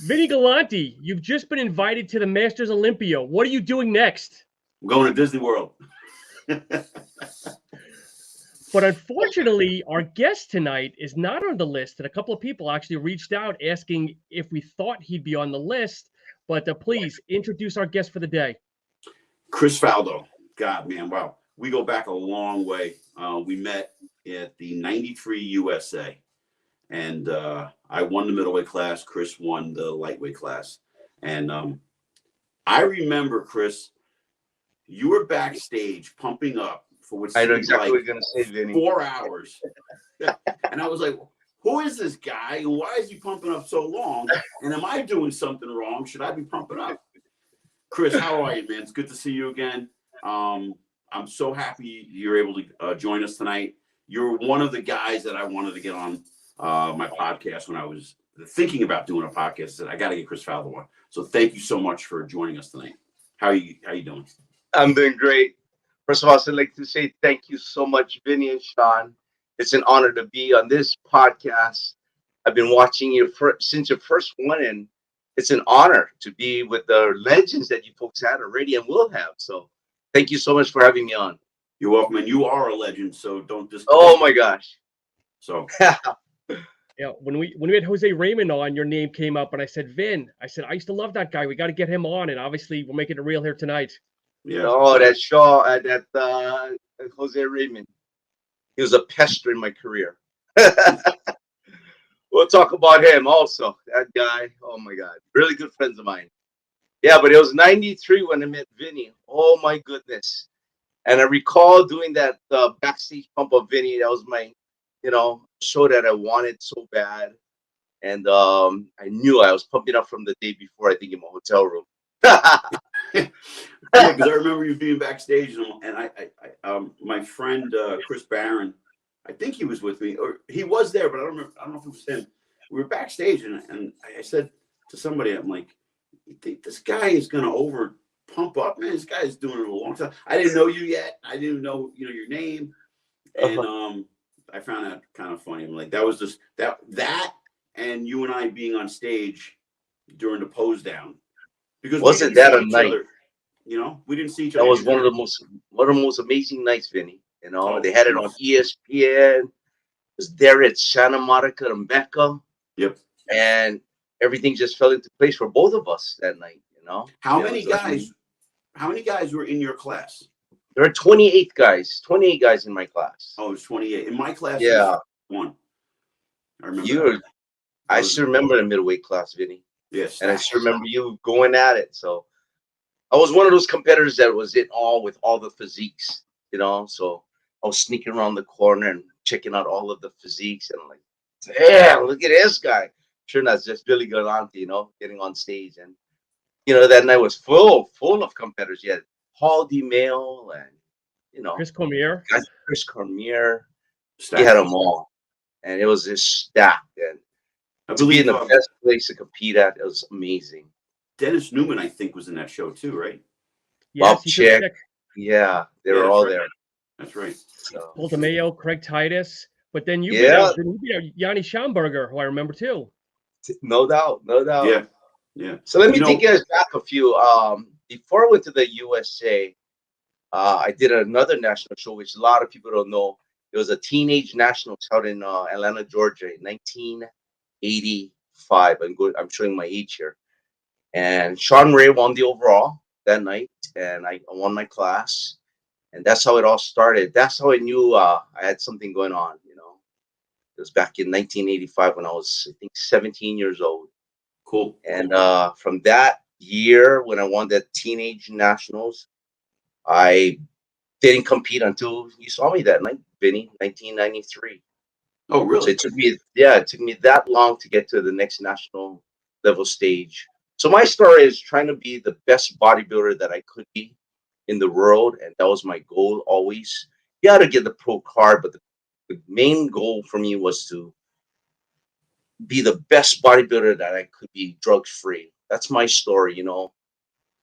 Vinny Galante, you've just been invited to the Masters Olympia. What are you doing next? I'm going to Disney World. But unfortunately, our guest tonight is not on the list. And a couple of people actually reached out asking if we thought he'd be on the list. But please introduce our guest for the day. Chris Faildo. God, man, wow. We go back a long way. We met at the 93 USA. And I won the middleweight class. Chris won the lightweight class. And I remember, Chris, you were backstage pumping up for what I know seemed exactly like what you're going to say, Vinny. 4 hours. And I was like, who is this guy? And why is he pumping up so long? And am I doing something wrong? Should I be pumping up? Chris, how are you, man? It's good to see you again. I'm so happy you're able to join us tonight. You're one of the guys that I wanted to get on my podcast when I was thinking about doing a podcast. I said, I got to get Chris Faildo on. So thank you so much for joining us tonight. How you doing? I'm doing great. First of all, I'd like to say thank you so much, Vinny and Sean. It's an honor to be on this podcast. I've been watching you since your first one, and it's an honor to be with the legends that you folks had already and will have. So thank you so much for having me on. You're welcome, and you are a legend, so don't just. Oh my gosh. So Yeah, when we had Jose Raymond on, your name came up, and I said, Vin, I used to love that guy. We got to get him on, and obviously we're making it real here tonight. yeah. Oh, that Shaw, that Jose Raymond. He was a pester in my career. We'll talk about him also. That guy, oh my God, really good friends of mine. Yeah, but it was 93 when I met Vinny. Oh my goodness. And I recall doing that backstage pump of Vinny. That was my, show that I wanted so bad. And I knew I was pumping up from the day before, I think, in my hotel room. Yeah, because I remember you being backstage, and I my friend Chris Barron, I think he was with me, or he was there, but I don't know if it was him. We were backstage, and I said to somebody, I'm like, you think this guy is going to over pump up, man? This guy is doing it a long time. I didn't know you yet. I didn't know your name, and I found that kind of funny. I'm like, that was just that, and you and I being on stage during the pose down. Because wasn't that a night? Other, we didn't see each other. That was one of the most amazing nights, Vinny. They had it on ESPN. It was there at Santa Monica and Mecca. Yep. And everything just fell into place for both of us that night. How many guys were in your class? There are 28 guys. 28 guys in my class. Oh, it was 28 in my class. Yeah. One. I remember. I still remember the middleweight class, Vinny. Yes. And I still remember you going at it. So I was one of those competitors that was in all with all the physiques, So I was sneaking around the corner and checking out all of the physiques, and I'm like, damn, look at this guy. Sure enough, it's just Billy Galante, getting on stage. And that night was full of competitors. You had Paul DeMail and Chris Cormier. Chris Cormier. He had them all. And it was just stacked. And to be in the best place to compete at, it was amazing. Dennis Newman, I think, was in that show too, right? Yes, Bob Chick. Yeah, they were all there. That's right. Paul DeMayo, Craig Titus. But then you beat Yanni Schaumburger, who I remember too. No doubt. Yeah. So let me take you guys back a few. Before I went to the USA, I did another national show, which a lot of people don't know. It was a teenage nationals held in Atlanta, Georgia, in 1985. I'm showing my age here. And Sean Ray won the overall that night, and I won my class. And that's how it all started. That's how I knew I had something going on, It was back in 1985 when I was, I think, 17 years old. Cool. And from that year, when I won the teenage nationals, I didn't compete until you saw me that night, Vinny, 1993. Oh, really? So it took me that long to get to the next national level stage. So my story is trying to be the best bodybuilder that I could be in the world, and that was my goal always. You got to get the pro card, but the main goal for me was to be the best bodybuilder that I could be, drugs free. That's my story. I'm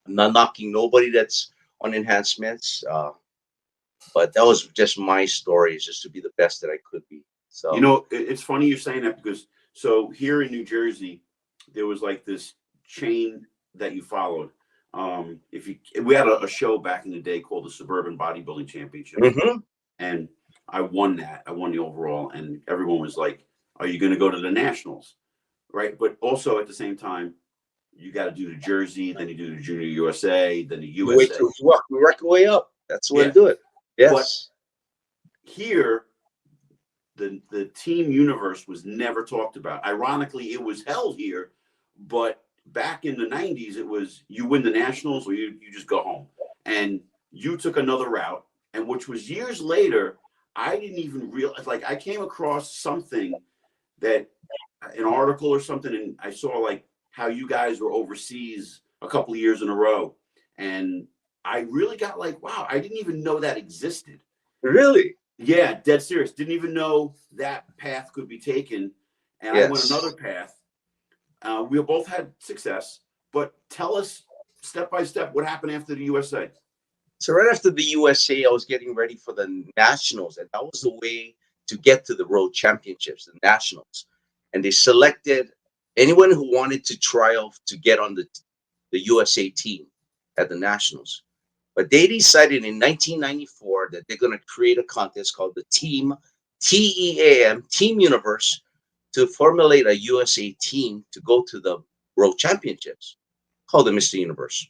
not knocking nobody that's on enhancements, but that was just my story, is just to be the best that I could be. So it's funny you're saying that, because so here in New Jersey, there was like this chain that you followed. We had a show back in the day called the Suburban Bodybuilding Championship, and I won that. I won the overall, and everyone was like, "Are you going to go to the nationals?" Right? But also at the same time, you got to do the Jersey, then you do the Junior USA, then the USA. We work our way up. That's the way to do it. Yes. But here, the team universe was never talked about. Ironically, it was held here, but back in the 90s, it was you win the nationals or you just go home. And you took another route, and which was years later, I didn't even realize. Like, I came across something that an article or something, and I saw like how you guys were overseas a couple of years in a row, and I really got like, wow, I didn't even know that existed. Really? Yeah, dead serious. Didn't even know that path could be taken, and I went another path. We both had success, but tell us step by step what happened after the USA. So right after the USA, I was getting ready for the nationals, and that was the way to get to the world championships, the nationals. And they selected anyone who wanted to try out to get on the USA team at the nationals. But they decided in 1994 that they're going to create a contest called the Team Team Universe to formulate a USA team to go to the World Championships, called the Mr. Universe.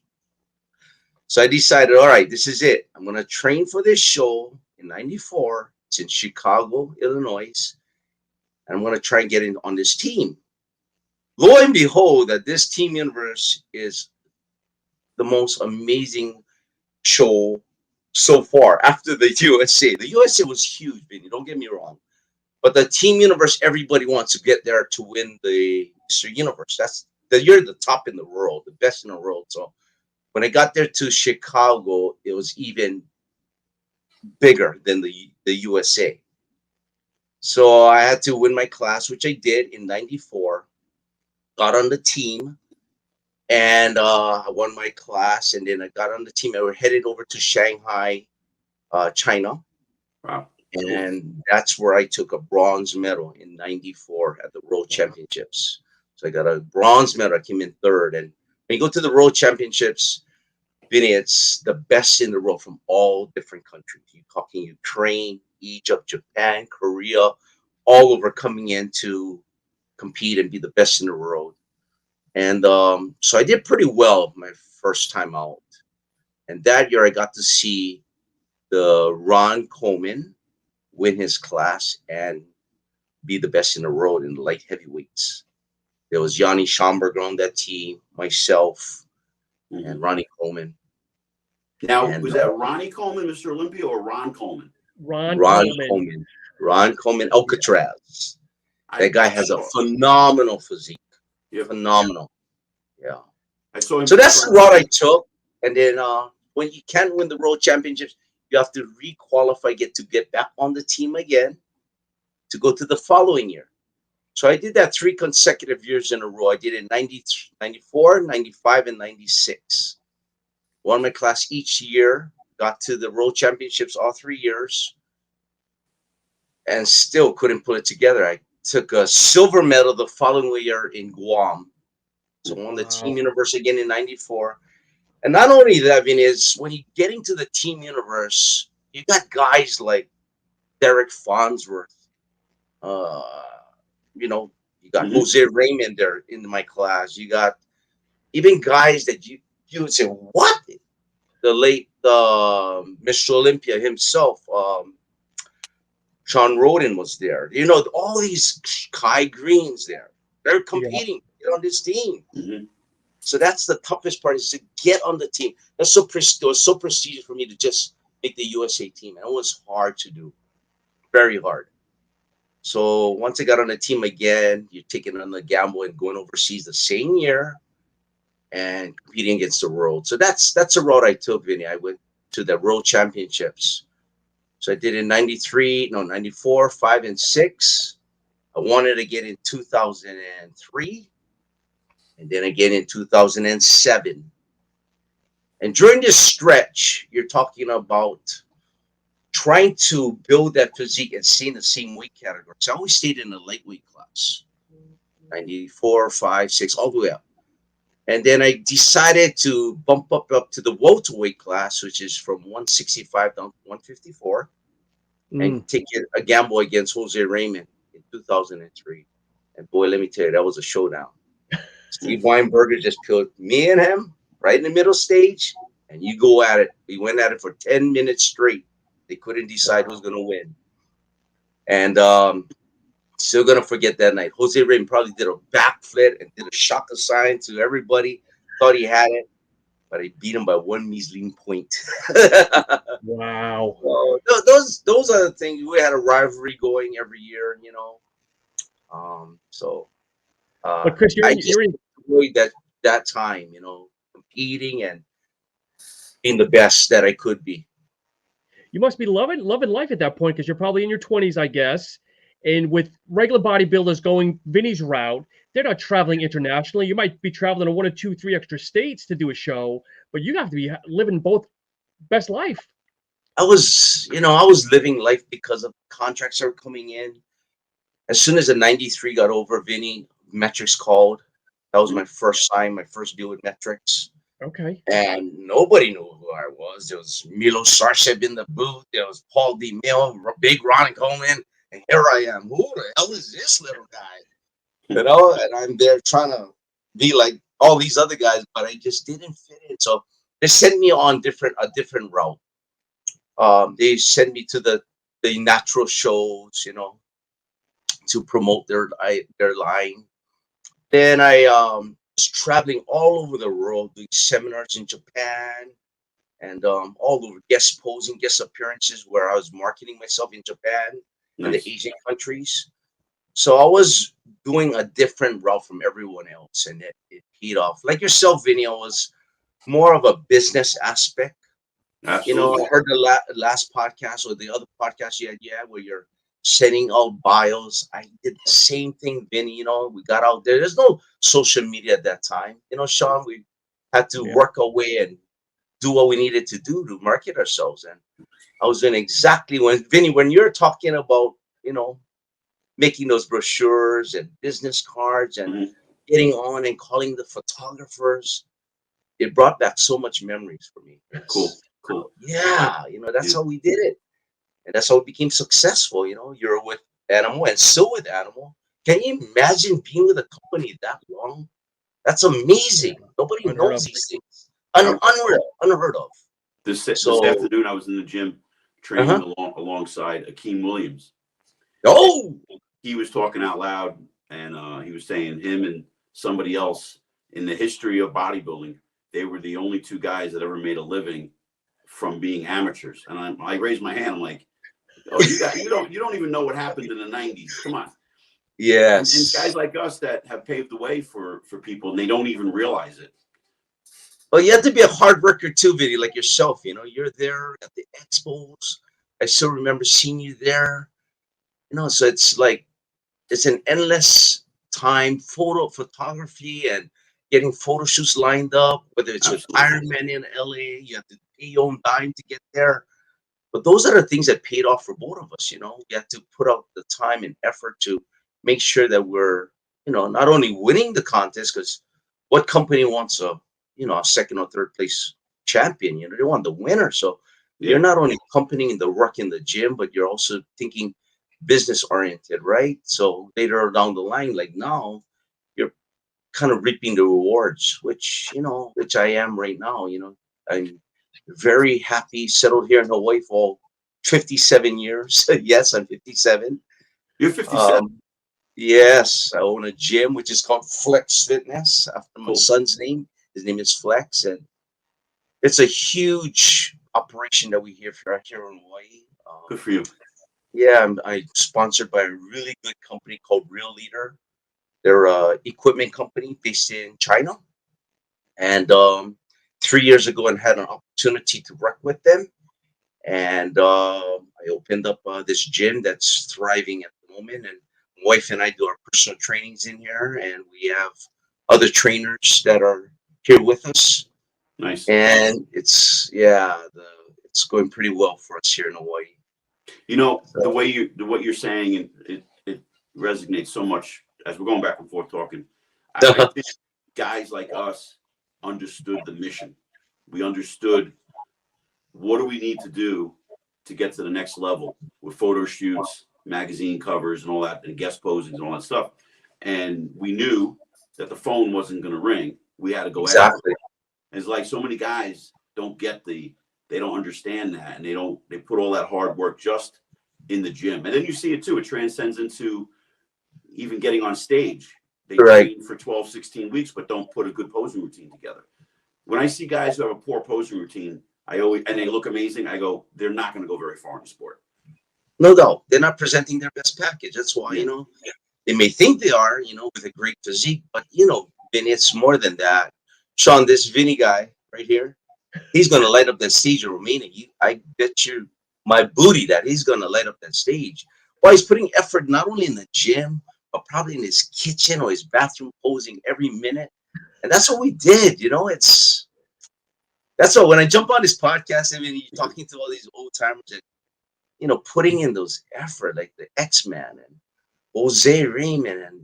So I decided, all right, this is it. I'm going to train for this show in 94. It's in Chicago, Illinois. And I'm going to try and get in on this team. Lo and behold, that this Team Universe is the most amazing show so far after the USA. The USA was huge, Vinny, don't get me wrong. But the Team Universe, everybody wants to get there to win the Mr. Universe. You're the top in the world, the best in the world. So when I got there to Chicago, it was even bigger than the USA. So I had to win my class, which I did in 94. Got on the team, and I won my class. And then I got on the team, and we're headed over to Shanghai, China. Wow. And that's where I took a bronze medal in 94 at the World Championships. So I got a bronze medal. I came in third. And when you go to the World Championships, Vinny, it's the best in the world from all different countries. You're talking Ukraine, Egypt, Japan, Korea, all over coming in to compete and be the best in the world. And so I did pretty well my first time out. And that year I got to see the Ron Coleman win his class and be the best in the world in the light heavyweights. There was Yanni Schomburg on that team, myself, and Ronnie Coleman. Now, was that Ronnie Coleman, Mr. Olympia, or Ron Coleman? Ron Coleman. Ron Coleman, Alcatraz. That guy has a phenomenal physique. Yeah. Phenomenal. Yeah. I saw him. So that's the route I took. And then when you can't win the World Championships, you have to re-qualify, get back on the team again to go to the following year. So I did that 3 consecutive years in a row. I did it in 94, 95, and 96. Won my class each year, got to the World Championships all 3 years, and still couldn't put it together. I took a silver medal the following year in Guam. So I won the Team Universe again in 94. And not only that, is when you get into the Team Universe, you got guys like Derek Farnsworth. You got Jose Raymond there in my class. You got even guys that you would say, what? The late Mr. Olympia himself, Sean Roden was there. All these Kai Greens there. They're competing on this team. So that's the toughest part, is to get on the team. It was so prestigious for me to just make the USA team. And it was hard to do. Very hard. So once I got on the team again, you're taking on the gamble and going overseas the same year and competing against the world. So that's a road I took, Vinny. I went to the World Championships. So I did in 94, 5, and 6. I wanted to get in 2003. And then again in 2007. And during this stretch, you're talking about trying to build that physique and stay in the same weight category. So I always stayed in the lightweight class. 94, 5, 6, all the way up. And then I decided to bump up to the welterweight class, which is from 165 down to 154, and take a gamble against Jose Raymond in 2003. And boy, let me tell you, that was a showdown. Steve Weinberger just put me and him right in the middle stage, and you go at it. We went at it for 10 minutes straight. They couldn't decide who's going to win. And still going to forget that night. Jose Raymond probably did a backflip and did a shaka sign to everybody. Thought he had it, but I beat him by one measly point. Wow. Those are the things. We had a rivalry going every year, you know. But Chris, I just enjoyed that time, you know, competing and being the best that I could be. You must be loving life at that point because you're probably in your 20s, I guess. And with regular bodybuilders going Vinny's route, they're not traveling internationally. You might be traveling to 1 or 2, 3 extra states to do a show, but you have to be living both best life. I was living life because of contracts that were coming in. As soon as the 93 got over, Vinny, Metrics called. That was my first sign, my first deal with Metrics. Okay. And nobody knew who I was. There was Milo Sarcev in the booth. There was Paul D. Mill, Big Ronnie Coleman. And here I am. Who the hell is this little guy? You know, and I'm there trying to be like all these other guys, but I just didn't fit in. So they sent me on a different route. They sent me to the natural shows, you know, to promote their line. Then I was traveling all over the world, doing seminars in Japan and all over, guest appearances where I was marketing myself in Japan and the Asian countries. So I was doing a different route from everyone else, and it paid off. Like yourself, Vinny, was more of a business aspect. Absolutely. You know, I heard the last podcast or the other podcast you had, where you're sending out bios. I did the same thing, Vinny. You know, we got out there. There's no social media at that time. You know, Sean, we had to work our way and do what we needed to do to market ourselves. And I was doing exactly when you're talking about, you know, making those brochures and business cards and getting on and calling the photographers, it brought back so much memories for me. Cool. Yeah, you know, that's how we did it. And that's how it became successful. You know, you're with Animal and still with Animal. Can you imagine being with a company that long? That's amazing. Nobody knows these things. Unheard of. This afternoon, I was in the gym training alongside Akeem Williams. Oh, he was talking out loud, and he was saying him and somebody else in the history of bodybuilding, they were the only 2 guys that ever made a living from being amateurs. And I raised my hand. I'm like, "Oh, you don't even know what happened in the 90s. Come on." Yes. And guys like us that have paved the way for people, and they don't even realize it. Well, you have to be a hard worker too, Vinny, like yourself. You know, you're there at the expos. I still remember seeing you there. You know, so it's like it's an endless time, photography and getting photo shoots lined up, whether it's with Ironman in LA, you have to pay your own dime to get there. But those are the things that paid off for both of us, you know. You have to put out the time and effort to make sure that we're, you know, not only winning the contest, because what company wants a 2nd or 3rd place champion? You know, they want the winner. So you're not only accompanying the work in the gym, but you're also thinking business oriented, right? So later down the line, like now, you're kind of reaping the rewards, which I am right now. You know, I'm very happy, settled here in Hawaii for 57 years. Yes, I'm 57. You're 57. Yes, I own a gym which is called Flex Fitness after my son's name. His name is Flex, and it's a huge operation that we have here in Hawaii. Good for you. Yeah, I'm sponsored by a really good company called Real Leader. They're a equipment company based in China. And 3 years ago, I had an opportunity to work with them. And I opened up this gym that's thriving at the moment. And my wife and I do our personal trainings in here. And we have other trainers that are here with us. Nice. And it's going pretty well for us here in Hawaii. You know, what you're saying, it resonates so much as we're going back and forth talking, I think guys like us understood the mission. We understood what do we need to do to get to the next level with photo shoots, magazine covers, and all that, and guest posings and all that stuff. And we knew that the phone wasn't going to ring. We had to go after it. And it's like so many guys don't get they don't understand that, and they put all that hard work just in the gym. And then you see it too. It transcends into even getting on stage. They train for 12, 16 weeks, but don't put a good posing routine together. When I see guys who have a poor posing routine, and they look amazing, I go, they're not going to go very far in the sport. No, they're not presenting their best package. That's why, they may think they are, with a great physique, but, Vinny, it's more than that. Sean, this Vinny guy right here, he's going to light up that stage in Romania. I bet you my booty that he's going to light up that stage. Well, he's putting effort not only in the gym, but probably in his kitchen or his bathroom, posing every minute. And that's what we did, That's all. When I jump on this podcast, I mean, you're talking to all these old timers that, putting in those effort, like the X-Man and Jose Raymond, and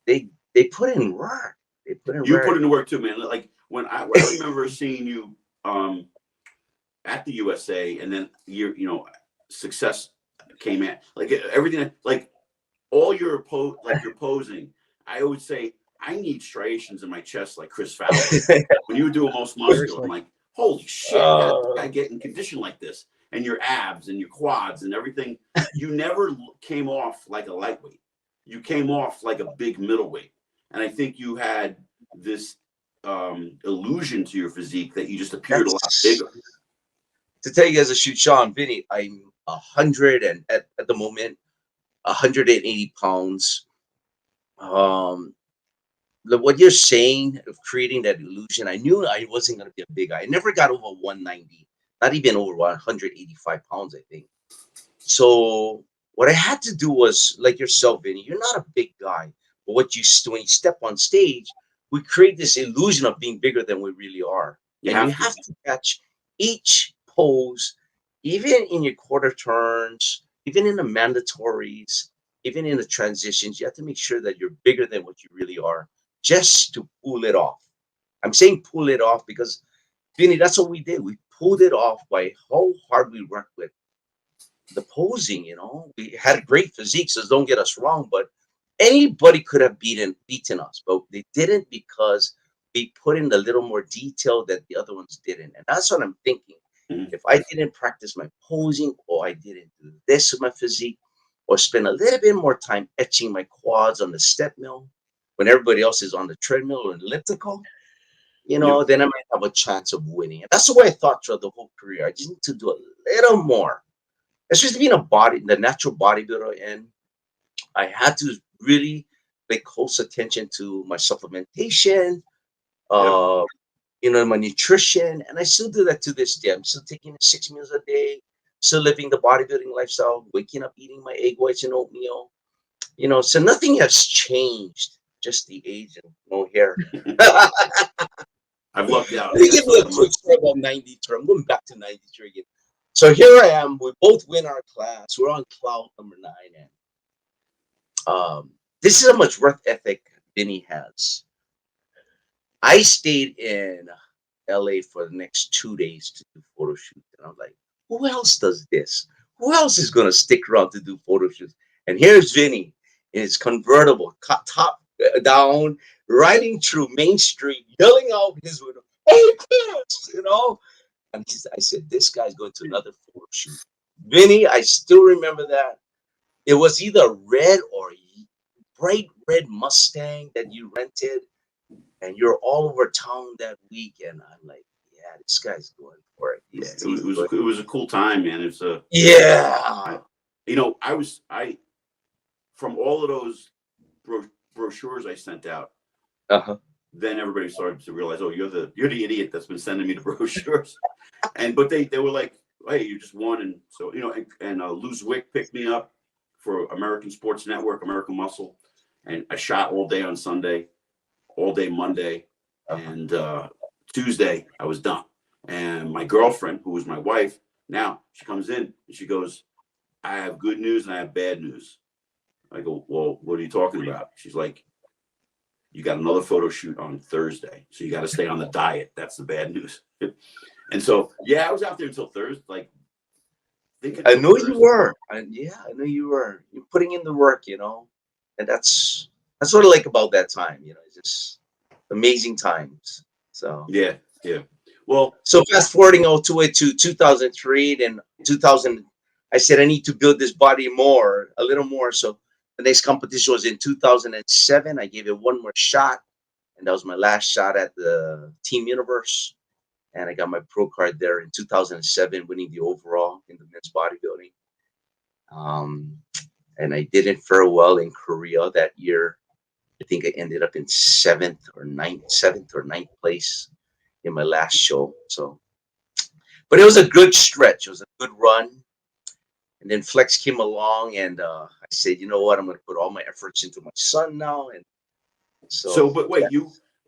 they put in work. They put in work. You put in the work too, man. Like when I remember seeing you at the USA, and then success came in. Like everything, like all your posing. I always say, I need striations in my chest like Chris Faildo. When you do a most muscular, I'm like, holy shit, how did I get in condition like this? And your abs and your quads and everything. You never came off like a lightweight. You came off like a big middleweight. And I think you had this illusion to your physique that you just appeared a lot bigger. To tell you guys a shoot, Sean, Vinny, I'm 100 and at the moment 180 pounds. What you're saying of creating that illusion, I knew I wasn't going to be a big guy. I never got over 190, not even over 185 pounds, I think. So what I had to do was, like yourself, Vinny, you're not a big guy, but when you step on stage, we create this illusion of being bigger than we really are. You have to catch each pose, even in your quarter turns, even in the mandatories, even in the transitions. You have to make sure that you're bigger than what you really are, just to pull it off. I'm saying pull it off because, Vinny, that's what we did. We pulled it off by how hard we worked with the posing. We had a great physique, so don't get us wrong, but anybody could have beaten us, but they didn't because we put in a little more detail that the other ones didn't. And that's what I'm thinking. If I didn't practice my posing, or I didn't do this with my physique, or spend a little bit more time etching my quads on the step mill when everybody else is on the treadmill or elliptical, then I might have a chance of winning. And that's the way I thought throughout the whole career. I just need to do a little more. It's just being the natural bodybuilder, and I had to really pay close attention to my supplementation, my nutrition, and I still do that to this day. I'm still taking 6 meals a day, still living the bodybuilding lifestyle, waking up, eating my egg whites and oatmeal. So nothing has changed, just the age and no hair. I've lucked out. Let me give you a quick story about 93. I'm going back to 93 again. So here I am. We both win our class. We're on cloud number 9. And this is how much work ethic Vinny has. I stayed in LA for the next 2 days to do photo shoots. And I'm like, who else does this? Who else is going to stick around to do photo shoots? And here's Vinny in his convertible, top down, riding through Main Street, yelling out his window, "Hey, Chris!" And I said, this guy's going to another photo shoot. Vinny, I still remember that. It was either red or bright red Mustang that you rented, and you're all over town that weekend. I'm like, yeah, this guy's going for it. It was a cool time, man. It's from all of those brochures I sent out. Then everybody started to realize, oh, you're the idiot that's been sending me the brochures. But they were like, hey, you just won, and so and Lou Zwick picked me up for American Sports Network, American Muscle, and I shot all day on Sunday, all day Monday, and Tuesday I was done. And my girlfriend, who was my wife, now she comes in and she goes, I have good news and I have bad news. I go, well, what are you talking about? She's like, you got another photo shoot on Thursday, so you got to stay on the diet. That's the bad news. And so, yeah, I was out there until Thursday. Like, I know you were. I know you were. You're putting in the work, you know, and that's what I like about that time. You know, it's just amazing times. So yeah. Well, so fast forwarding all to 2003, then 2000. I said I need to build this body a little more. So the next competition was in 2007. I gave it one more shot, and that was my last shot at the Team Universe. And I got my pro card there in 2007, winning the overall in the men's bodybuilding. And I didn't fare well in Korea that year. I think I ended up in seventh or ninth place in my last show. So, but it was a good stretch. It was a good run. And then Flex came along, and I said, you know what? I'm going to put all my efforts into my son now. And so but wait,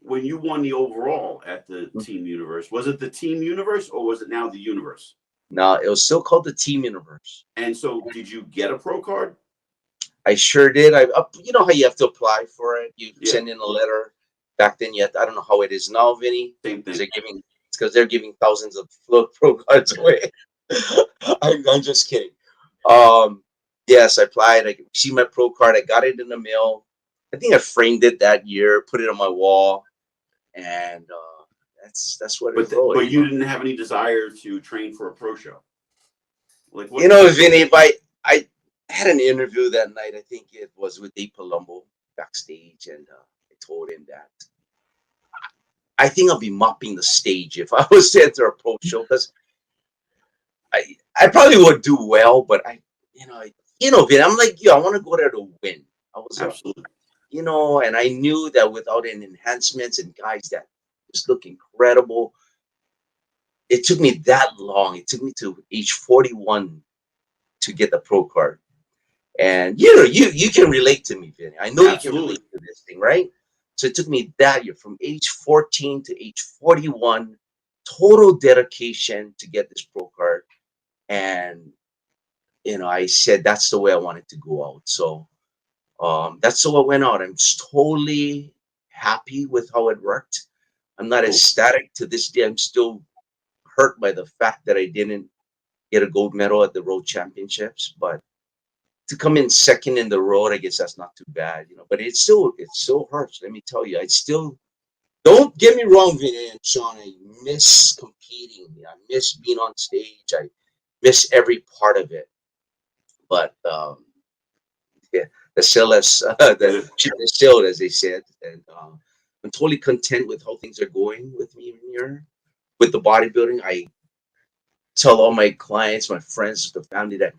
when you won the overall at the Team Universe, was it the Team Universe or was it now the Universe? No, it was still called the Team Universe. And so, did you get a pro card? I sure did. You know how you have to apply for it. You send in a letter. Back then, I don't know how it is now, Vinny. Same thing. Because they're giving thousands of pro cards away. I'm just kidding. Yes, I applied. I received my pro card. I got it in the mail. I think I framed it that year, put it on my wall, and that's what it was. But you didn't have any desire to train for a pro show. Like what, Vinny, I had an interview that night. I think it was with Dave Palumbo backstage, and I told him that I think I'll be mopping the stage if I was to enter a pro show, because I probably would do well, but Vin, I'm like you. I want to go there to win. I was absolutely, and I knew that without any enhancements and guys that just look incredible, it took me that long. It took me to age 41 to get the pro card. And you can relate to me, Vinny. I know absolutely. You can relate to this thing, right? So it took me that year from age 14 to age 41, total dedication to get this pro card. And I said that's the way I wanted to go out. So that's how I went out. I'm totally happy with how it worked. I'm not ecstatic to this day. I'm still hurt by the fact that I didn't get a gold medal at the Road Championships, but to come in second in the road, I guess that's not too bad, but it still hurts. Let me tell you, don't get me wrong, Vinny and Sean, I miss competing. I miss being on stage. I miss every part of it. But the shell the ship is sailed, as they said, and I'm totally content with how things are going with me here with the bodybuilding. I tell all my clients, my friends, the family that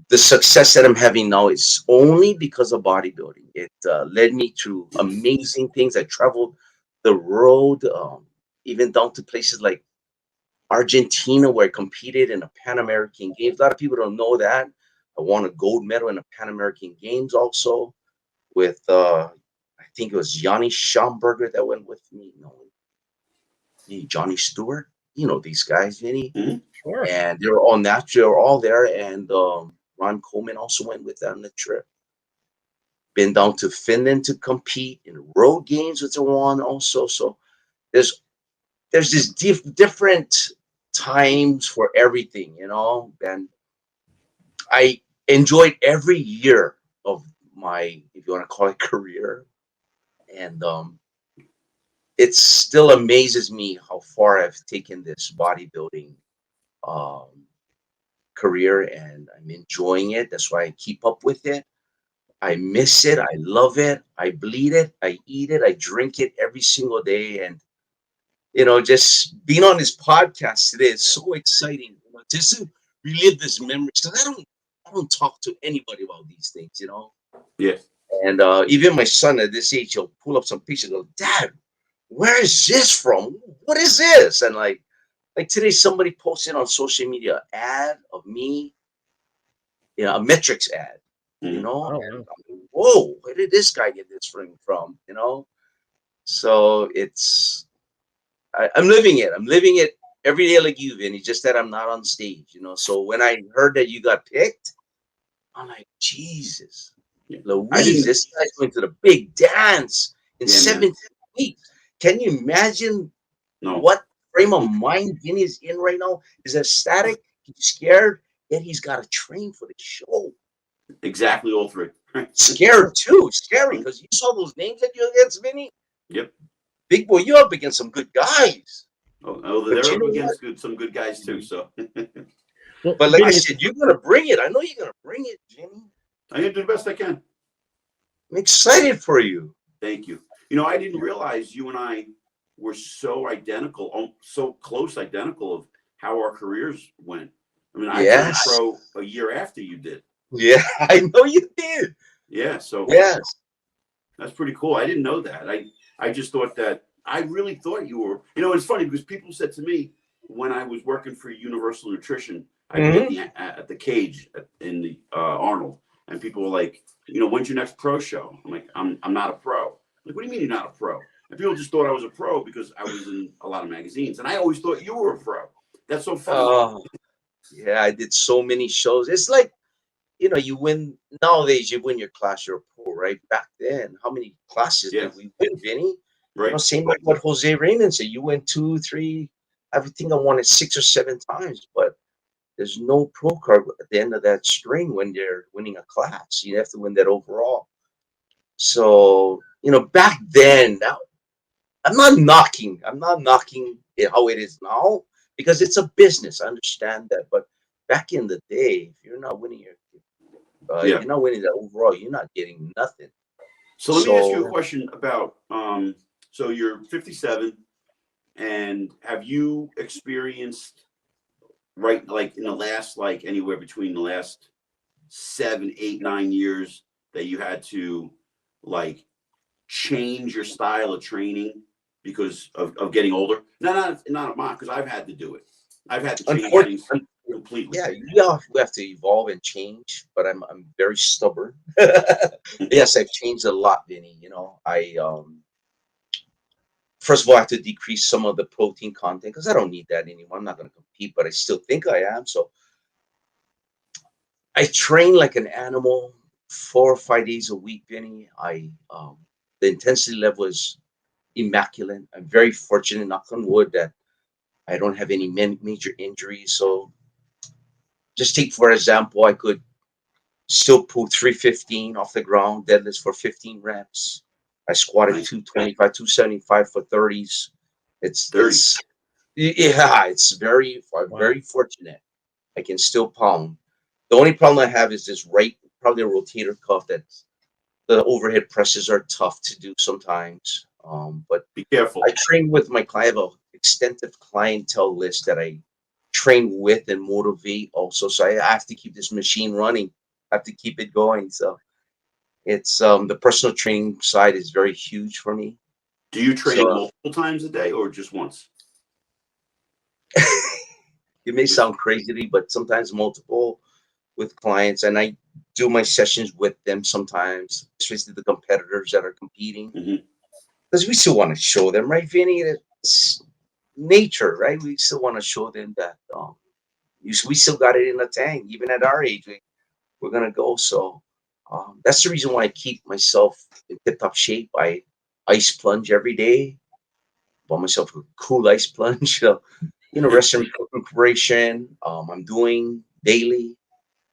the success that I'm having now is only because of bodybuilding. It led me to amazing things. I traveled the road, even down to places like Argentina, where I competed in the Pan American Games. A lot of people don't know that. I won a gold medal in the Pan American Games also with, I think it was Yanni Schomburger that went with me. Johnny Stewart. These guys, Vinny. Mm-hmm. Sure. And they were all natural. They were all there. And Ron Coleman also went with them on the trip. Been down to Finland to compete in road games with the one also. So there's this different times for everything, and I enjoyed every year of my, if you want to call it, career. And it still amazes me how far I've taken this bodybuilding career, and I'm enjoying it. That's why I keep up with it. I miss it. I love it. I bleed it. I eat it. I drink it every single day. And, just being on this podcast today is so exciting. Just to relive this memory. Because I don't talk to anybody about these things, Yeah. And even my son at this age, he'll pull up some pictures and go, Dad, where is this from? What is this? And like today, somebody posted on social media an ad of me, a metrics ad, Mm-hmm. Oh, and whoa, where did this guy get this from? So I'm living it. I'm living it every day like you, Vinny, just that I'm not on stage, So when I heard that you got picked, I'm like, Jesus. Louise, this guy's going to the big dance in 17 weeks. Can you imagine what frame of mind Vinny is in right now? He's ecstatic, he's scared, yet he's got to train for the show. Exactly, all three. Scared too, scary, because you saw those names that you're against, Vinny. Yep. Big boy, you're up against some good guys. Oh, they're up against some good guys too. So, well, but like I said, you're gonna bring it. I know you're gonna bring it, Jimmy. I'm gonna do the best I can. I'm excited for you. Thank you. You know, I didn't realize you and I were so identical, so close identical of how our careers went. I mean, I turned pro a year after you did. Yeah, I know you did. Yeah, so that's pretty cool. I didn't know that. I just thought that I really thought you were. You know, it's funny because people said to me when I was working for Universal Nutrition, I was at the cage in the Arnold, and people were like, you know, when's your next pro show? I'm like, I'm not a pro. I'm like, what do you mean you're not a pro? And people just thought I was a pro because I was in a lot of magazines, and I always thought you were a pro. That's so funny. Yeah, I did so many shows. It's like, you know, you win nowadays. You win your class, you're a pro, right? Back then, how many classes did we win, Vinny? Right. You know, same like what Jose Raymond said. You went 2, 3. I think I won it 6 or 7 times, but there's no pro card at the end of that string when you're winning a class. You have to win that overall. So, you know, back then, now I'm not knocking it how it is now because it's a business. I understand that, but back in the day, if you're not winning you're not winning that overall, you're not getting nothing. So let me ask you a question about. So you're 57, and have you experienced like in the last anywhere between the last 7, 8, 9 years that you had to like change your style of training because of getting older? Not mine, because I've had to do it. I've had to change things completely. Yeah, we have to evolve and change, but I'm very stubborn. Yes, I've changed a lot, Vinny. You know, I first of all I have to decrease some of the protein content because I don't need that anymore. I'm not going to compete, but I still think I am. So I train like an animal 4 or 5 days a week, Vinny. The intensity level is immaculate. I'm very fortunate, knock on wood, that I don't have any major injuries. So just take, for example, I could still pull 315 off the ground, deadlifts for 15 reps. I squatted 225, 275 for 30s. It's very fortunate. I can still pound. The only problem I have is this probably a rotator cuff that the overhead presses are tough to do sometimes. But be careful. I train with my client. I have an extensive clientele list that I train with and motivate also. So I have to keep this machine running. I have to keep it going. So it's the personal training side is very huge for me. Do you train multiple times a day or just once? It may sound crazy, but sometimes multiple with clients, and I do my sessions with them sometimes, especially the competitors that are competing, because we still want to show them, right, Vinny? It's nature, right? We still want to show them that we still got it in the tank, even at our age. We're gonna go. So that's the reason why I keep myself in tip-top shape. I ice plunge every day. Bought myself a cool ice plunge. Rest and recuperation. I'm doing daily.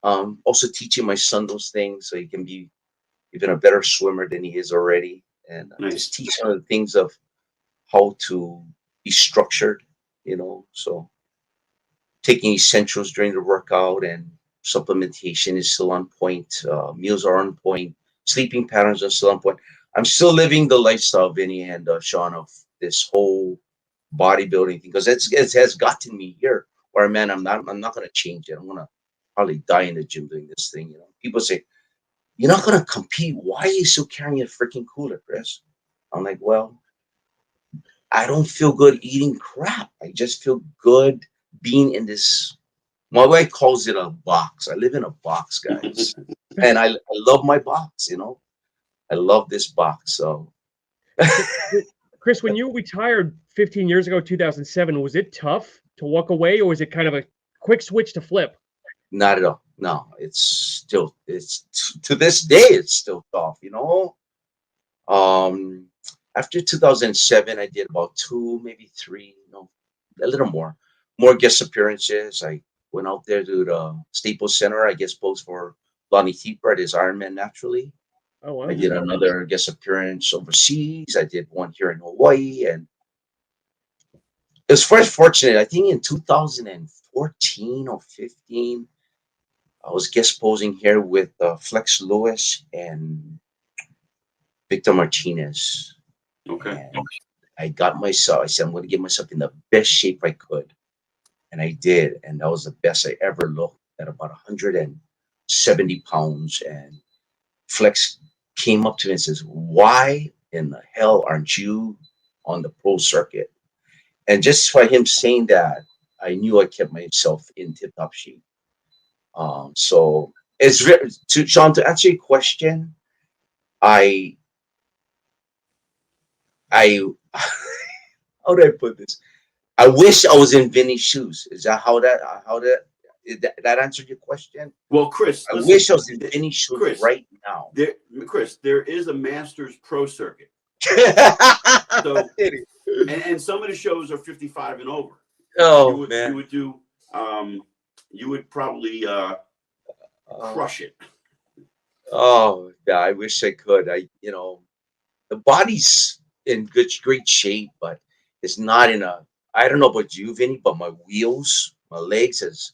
Also teaching my son those things so he can be even a better swimmer than he is already, and just teach some of the things of how to be structured. So taking essentials during the workout and supplementation is still on point. Meals are on point. Sleeping patterns are still on point. I'm still living the lifestyle, Vinny and Sean, of this whole bodybuilding thing because it has gotten me here. Where man, I'm not going to change it. I'm going to probably die in the gym doing this thing. People say you're not going to compete. Why are you still carrying a freaking cooler, Chris? I'm like, well, I don't feel good eating crap. I just feel good being in this. My wife calls it a box. I live in a box, guys, and I love my box. I love this box. So, Chris, when you retired 15 years ago, 2007, was it tough to walk away, or was it kind of a quick switch to flip? Not at all. No, it's it's to this day, it's still tough, you know. After 2007, I did about two, maybe three, a little more guest appearances. I went out there to the Staples Center, I guess, posed for Lonnie Thiepert, his Ironman naturally. Oh wow. I did another guest appearance overseas. I did one here in Hawaii, and it was very fortunate. I think in 2014 or 15, I was guest posing here with Flex Lewis and Victor Martinez. Okay. And I got myself, I said, I'm going to get myself in the best shape I could. And I did. And that was the best I ever looked at about 170 pounds. And Flex came up to me and says, why in the hell aren't you on the pro circuit? And just by him saying that, I knew I kept myself in tip-top shape. So it's very, Sean, to answer your question, I how do I put this? I wish I was in Vinny's shoes. Is that that answered your question? Well, Chris, I listen, wish I was in Vinny's shoes Chris, right now. There is a Masters Pro Circuit. So, and some of the shows are 55 and over. Oh man, you would probably crush it. Oh yeah, I wish I could. The body's in great shape, but it's not in a. I don't know about you, Vinny, but my legs has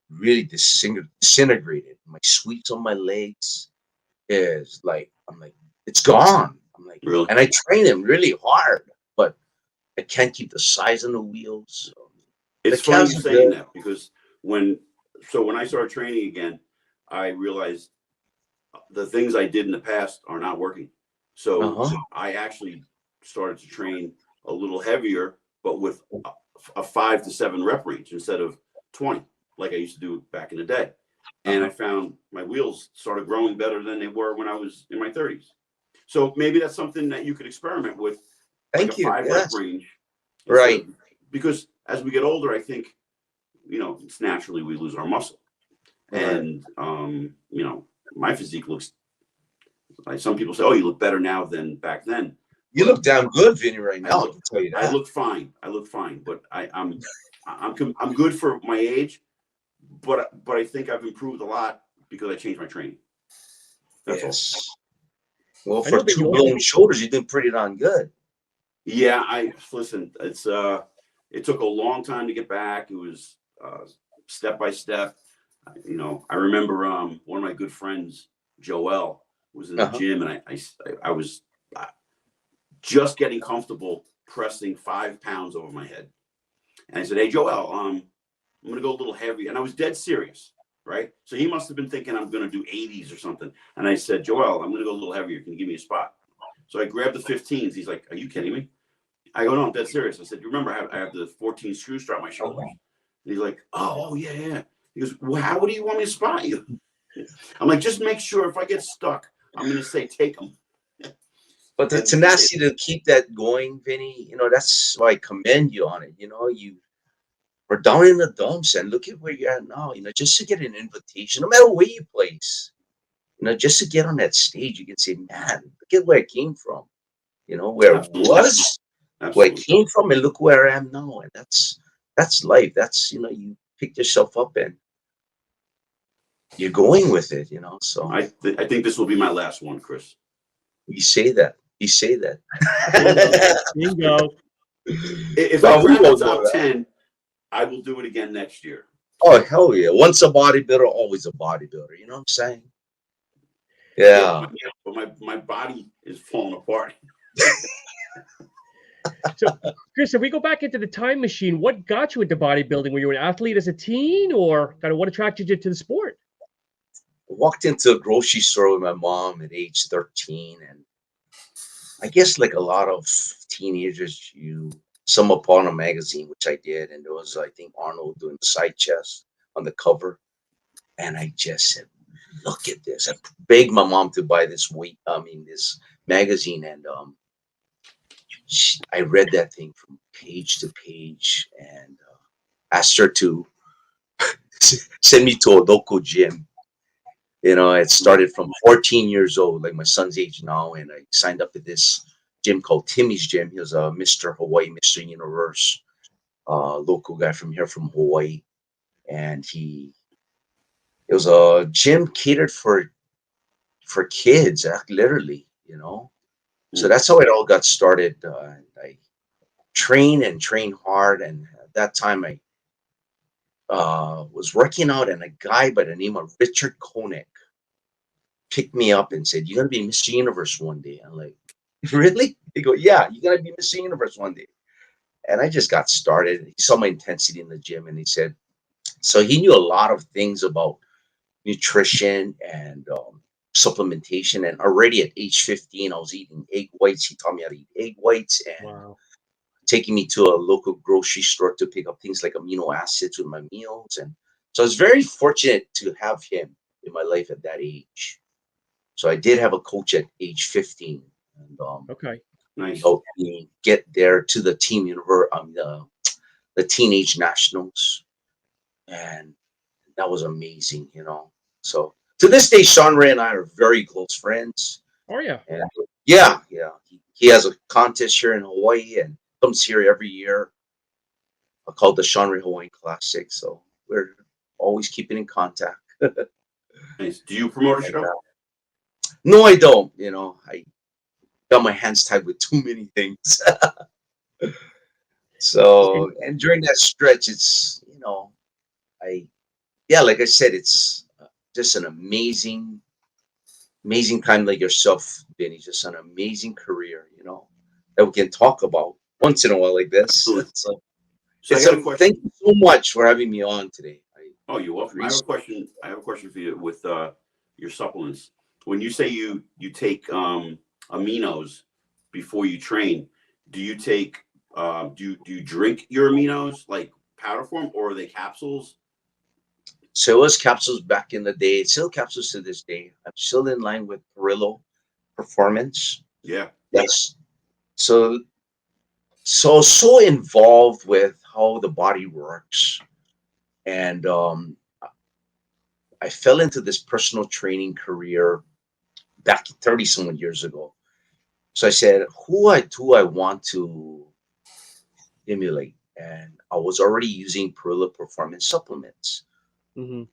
really disintegrated. My sweeps on my legs is like, I'm like, it's gone. I'm like, Really? and I train them really hard, but I can't keep the size on the wheels. So It's funny you saying that because when I started training again, I realized the things I did in the past are not working. So I actually started to train a little heavier, but with a 5 to 7 rep range instead of 20, like I used to do back in the day. And I found my wheels started growing better than they were when I was in my 30s. So maybe that's something that you could experiment with. Thank you. 5 rep range. Right. Because as we get older, I think, it's naturally we lose our muscle. And, my physique looks like some people say, oh, you look better now than back then. You look damn good, Vinny, right now. I can tell you that. I look fine, but I'm good for my age, but I think I've improved a lot because I changed my training. That's all. Well, for 2 blown shoulders, you've been pretty darn good. Yeah, listen. It took a long time to get back. It was step by step. I remember one of my good friends, Joel, was in the gym, and I was just getting comfortable pressing 5 pounds over my head. And I said, hey, Joel, I'm going to go a little heavy. And I was dead serious, right? So he must have been thinking I'm going to do 80s or something. And I said, Joel, I'm going to go a little heavier. Can you give me a spot? So I grabbed the 15s. He's like, are you kidding me? I go, no, I'm dead serious. I said, you remember I have the 14 screws throughout my shoulders. And he's like, oh, yeah. He goes, well, how do you want me to spot you? I'm like, just make sure if I get stuck, I'm going to say, take them. But the tenacity to keep that going, Vinny, that's why I commend you on it. You were down in the dumps and look at where you're at now, just to get an invitation, no matter where you place, just to get on that stage, you can say, man, look at where I came from, where I was, where I came from, and look where I am now. And that's life. That's, you pick yourself up and you're going with it, so. I think this will be my last one, Chris. You say that. Bingo. If I crack the top 10, I will do it again next year. Oh, hell yeah. Once a bodybuilder, always a bodybuilder. You know what I'm saying? Yeah. But my body is falling apart. So, Chris, if we go back into the time machine, what got you into bodybuilding? Were you an athlete as a teen, or kind of what attracted you to the sport? I walked into a grocery store with my mom at age 13, and I guess like a lot of teenagers, you stumble upon a magazine, which I did, and there was, I think, Arnold doing the side chest on the cover, and I just said, "Look at this!" I begged my mom to buy this magazine, and I read that thing from page to page, and asked her to send me to a local gym. You know, it started from 14 years old, like my son's age now, and I signed up at this gym called Timmy's Gym. He was a Mr. Hawaii, Mr. Universe, local guy from here from Hawaii, and it was a gym catered for kids, literally, you know. So Mm. that's how it all got started. I train and train hard, and at that time I was working out, and a guy by the name of Richard Koenig picked me up and said, "You're gonna be Mr. Universe one day." I'm like, "Really?" They go, "Yeah, you're gonna be Mr. Universe one day." And I just got started. He saw my intensity in the gym, and he said, so he knew a lot of things about nutrition and supplementation. And already at age 15, I was eating egg whites. He taught me how to eat egg whites and Wow. taking me to a local grocery store to pick up things like amino acids with my meals. And so I was very fortunate to have him in my life at that age. So I did have a coach at age 15, and Okay. he Nice. helped me get there to the team universe, the teenage nationals, and that was amazing, you know. So to this day, Sean Ray and I are very close friends, Oh yeah. and yeah, yeah, he has a contest here in Hawaii and comes here every year, called the Sean Ray Hawaiian Classic. So we're always keeping in contact. Nice. Do you promote a And, show? no, I don't. You know, I got my hands tied with too many things. So, And and during that stretch, it's, you know, I, yeah, like I said, it's just an amazing time like yourself, Benny. Just an amazing career, you know, that we can talk about once in a while like this. Absolutely. So, So I it's got a a thank question. you so much for having me on today. I Oh, you're welcome. I have a appreciate question. I have a question for you with your supplements. When you say you take aminos before you train, do you take do you drink your aminos like powder form or are they capsules? So it was capsules back in the day. It's still capsules to this day. I'm still in line with Perillo Performance. Yeah. Yes. So so involved with how the body works, and I fell into this personal training career back 30 some years ago. So I said, do I want to emulate? And I was already using Perilla Performance supplements. hmm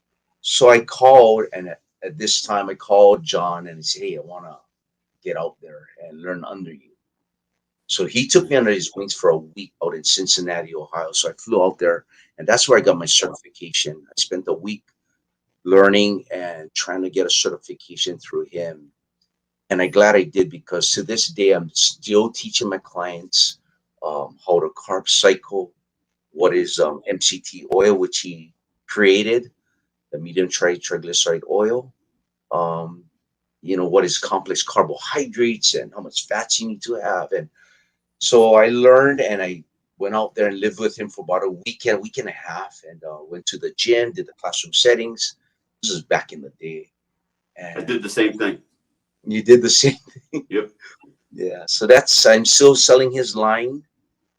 So I called, and at this time I called John and I said, "Hey, I want to get out there and learn under you." So he took me under his wings for a week out in Cincinnati, Ohio. So I flew out there, and that's where I got Wow. my certification. I spent a week learning and trying to get a certification through him. And I'm glad I did, because to this day, I'm still teaching my clients how to carb cycle, what is MCT oil, which he created, the medium triglyceride oil. Um, you know, what is complex carbohydrates and how much fats you need to have. And so I learned, and I went out there and lived with him for about a week and a half, and went to the gym, did the classroom settings. This is back in the day. I And did the same thing. you did the same. Yep. Yeah. So I'm still selling his line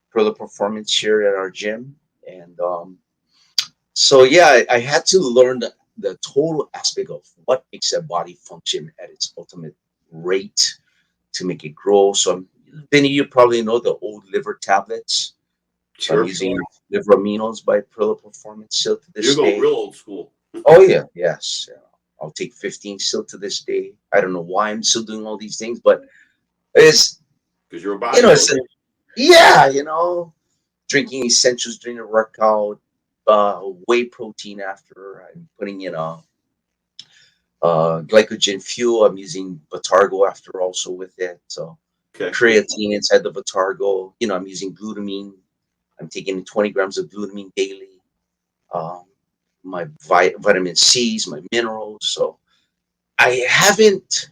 for the performance here at our gym. And so, yeah, I had to learn the total aspect of what makes a body function at its ultimate rate to make it grow. So, Vinny, you probably know the old liver tablets. So I'm Sure. using Sure. liver aminos by Perla Performance still to You're this going day. real old school. Oh yeah, yes. I'll take 15 still to this day. I don't know why I'm still doing all these things, but it's, Because you're a you know, it's bodybuilder. yeah, you know, drinking essentials during the workout, whey protein after. I'm putting in a glycogen fuel. I'm using Vitargo after also with it. So Okay. creatine inside the Vitargo. You know, I'm using glutamine. I'm taking 20 grams of glutamine daily. Um, my vitamin C's, my minerals. So I haven't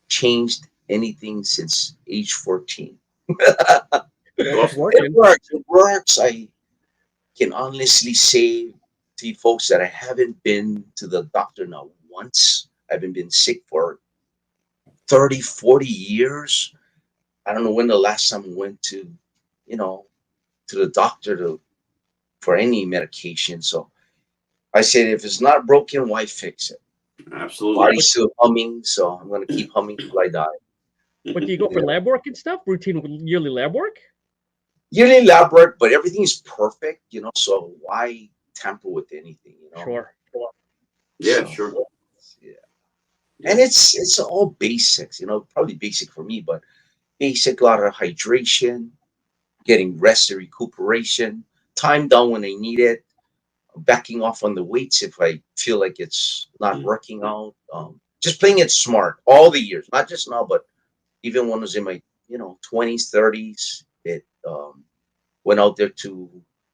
changed anything since age 14. Well, it's Awesome. It working. works. It works. I can honestly say to you folks that I haven't been to the doctor not once. I haven't been sick for 30, 40 years. I don't know when the last time I went to, you know, to the doctor for any medication. So I said, if it's not broken, why fix it? Absolutely. Body's still humming, so I'm gonna keep humming till I die. But do you go for lab work and stuff? Routine yearly lab work? Yearly lab work, but everything's perfect, so why tamper with anything, Sure. Yeah, So, sure. yeah. And Yeah. it's all basics, probably basic for me, but basic, a lot of hydration, getting rest and recuperation, time down when I need it, backing off on the weights if I feel like it's not working out. Just playing it smart all the years, not just now, but even when I was in my 20s, 30s. It went out there to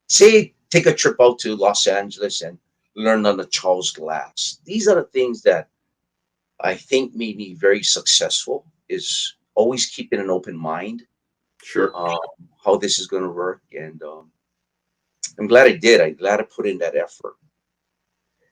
say take a trip out to Los Angeles and learn on the Charles Glass. These are the things that I think made me very successful. Is always keeping an open mind, Sure. um, how this is going to work, and I'm glad I did. I'm glad I put in that effort.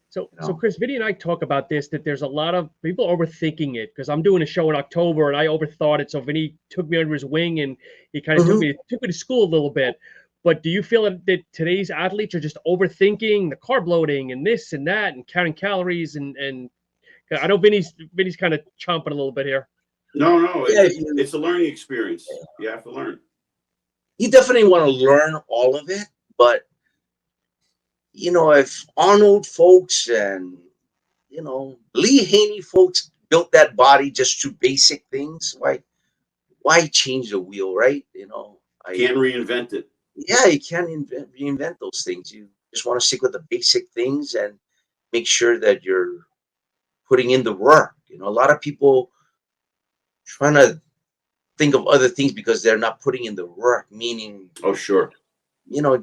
So Chris, Vinny and I talk about this, that there's a lot of people overthinking it, because I'm doing a show in October and I overthought it. So Vinny took me under his wing and he kind of took me to school a little bit. But do you feel that today's athletes are just overthinking the carb loading and this and that and counting calories and I know Vinny's kind of chomping a little bit here. No, Yeah, it's a learning experience. You have to learn. you definitely want to learn all of it, but if Arnold folks and Lee Haney folks built that body just through basic things, why change the wheel, right? Can't reinvent it. Yeah, you can't reinvent those things. You just want to stick with the basic things and make sure that you're putting in the work. A lot of people trying to think of other things because they're not putting in the work, meaning, Oh, sure.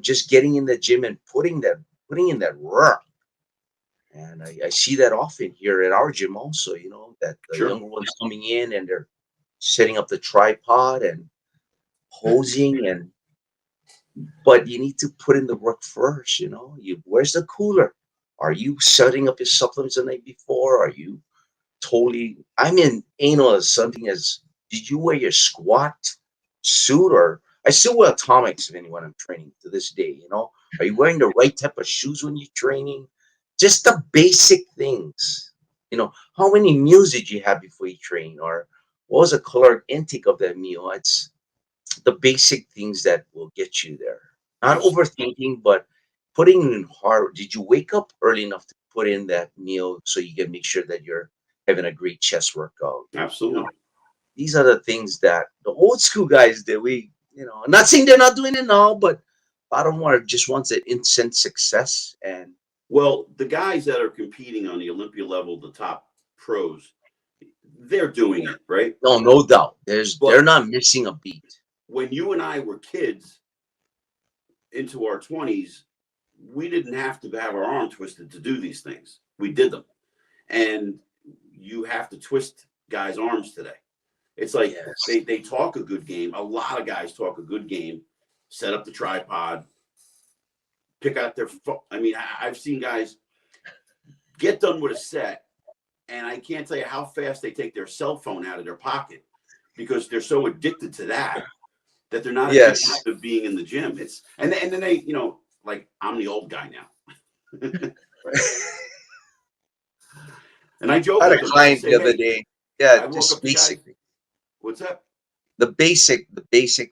just getting in the gym and putting in that work. And I see that often here at our gym also, that the Sure. younger ones coming in and they're setting up the tripod and posing, but you need to put in the work first. Where's the cooler? Are you setting up your supplements the night before? Are you totally, I mean, anal as something as, did you wear your squat suit? Or I still wear atomics when I'm training to this day. Are you wearing the right type of shoes when you're training? Just the basic things. How many meals did you have before you train? Or what was the caloric intake of that meal? It's the basic things that will get you there. Not overthinking, but putting in hard. Did you wake up early enough to put in that meal so you can make sure that you're having a great chest workout? Absolutely. These are the things that the old school guys did. I'm not saying they're not doing it now, but a lot of them are just wants that instant success. And Well, the guys that are competing on the Olympia level, the top pros, they're doing it, right? no doubt, they're But not missing a beat. when you and I were kids into our 20s, we didn't have to have our arm twisted to do these things. We did them. And you have to twist guys' arms today. It's like Yes. they talk a good game. A lot of guys talk a good game, set up the tripod, pick out their phone. I mean, I've seen guys get done with a set, and I can't tell you how fast they take their cell phone out of their pocket because they're so addicted to that they're not addicted to being in the gym. And then they, like I'm the old guy now. And I joke I had with a them. client Say, the other hey, day. Yeah, I walk just up to guys. basic. What's that? The basic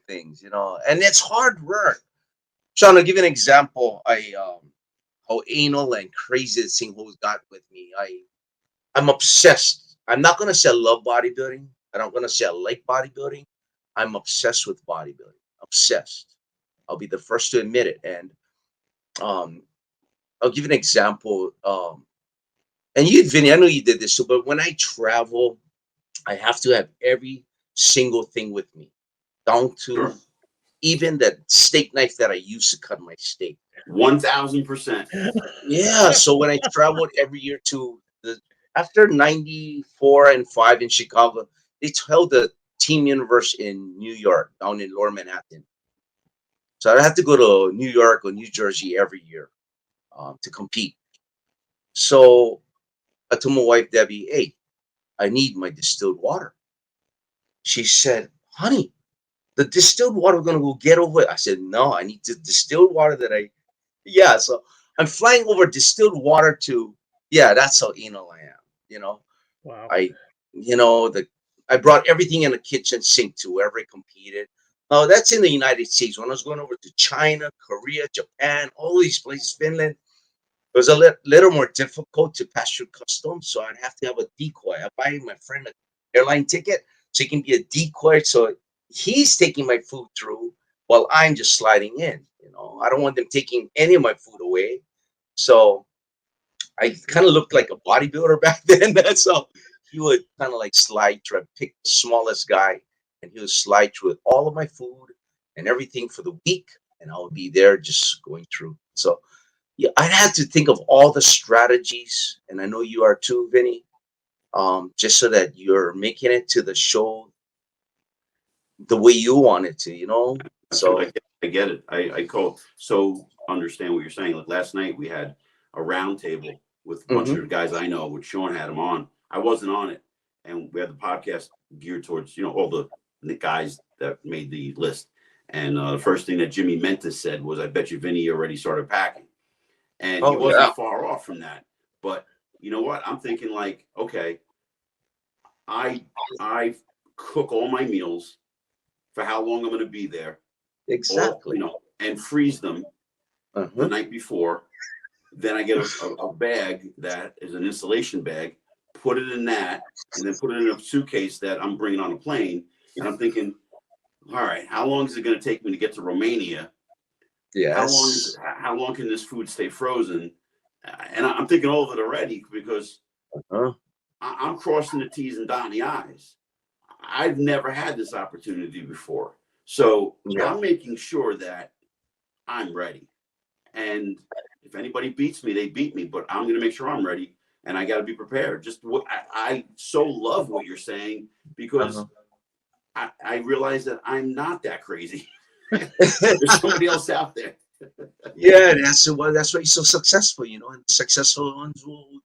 things, and it's hard work. Sean, I'll give you an example. How anal and crazy this thing who's got with me. I'm obsessed. I'm not gonna say I love bodybuilding. I'm not gonna say I like bodybuilding. I'm obsessed with bodybuilding. Obsessed. I'll be the first to admit it. And um, I'll give you an example. And you, Vinny, I know you did this too, but when I travel, I have to have every single thing with me, down to Sure. even that steak knife that I use to cut my steak. 1000%. Yeah. So when I traveled every year after 94 and 5 in Chicago, they held the Team Universe in New York, down in Lower Manhattan. So I had to go to New York or New Jersey every year to compete. So I told my wife, Debbie, hey, I need my distilled water. She said, honey, the distilled water, we're going to go get over it. I said, no, I need the distilled water yeah. So I'm flying over distilled water to, yeah, that's how anal I am. You know, Wow. I, I brought everything in the kitchen sink to wherever I competed. Oh, that's in the United States. When I was going over to China, Korea, Japan, all these places, Finland, it was a little more difficult to pass through customs. So I'd have to have a decoy. I buy my friend an airline ticket so he can be a decoy. So he's taking my food through while I'm just sliding in. I don't want them taking any of my food away. So I kind of looked like a bodybuilder back then. So he would kind of like slide through, I'd pick the smallest guy, and he would slide through with all of my food and everything for the week. And I would be there just going through. So yeah, I'd have to think of all the strategies, and I know you are too, Vinny, just so that you're making it to the show the way you want it to. So I get it. So understand what you're saying. Like last night we had a round table with a bunch of guys I know, which Sean had him on. I wasn't on it. And we had the podcast geared towards, all the guys that made the list. And the first thing that Jimmy Mentis said was, I bet you Vinny already started packing. And he wasn't far off from that. But you know what? I'm thinking like, okay, I cook all my meals for how long I'm going to be there. Exactly. And freeze them the night before. Then I get a bag that is an insulation bag, put it in that, and then put it in a suitcase that I'm bringing on a plane. And I'm thinking, all right, how long is it going to take me to get to Romania? Yes. How long can this food stay frozen? And I'm thinking all of it already because I'm crossing the T's and dotting the I's. I've never had this opportunity before. So I'm making sure that I'm ready. And if anybody beats me, they beat me, but I'm going to make sure I'm ready and I got to be prepared. Just what I so love what you're saying because I realize that I'm not that crazy. There's somebody else out there. Yeah, that's why you're so successful, and successful ones will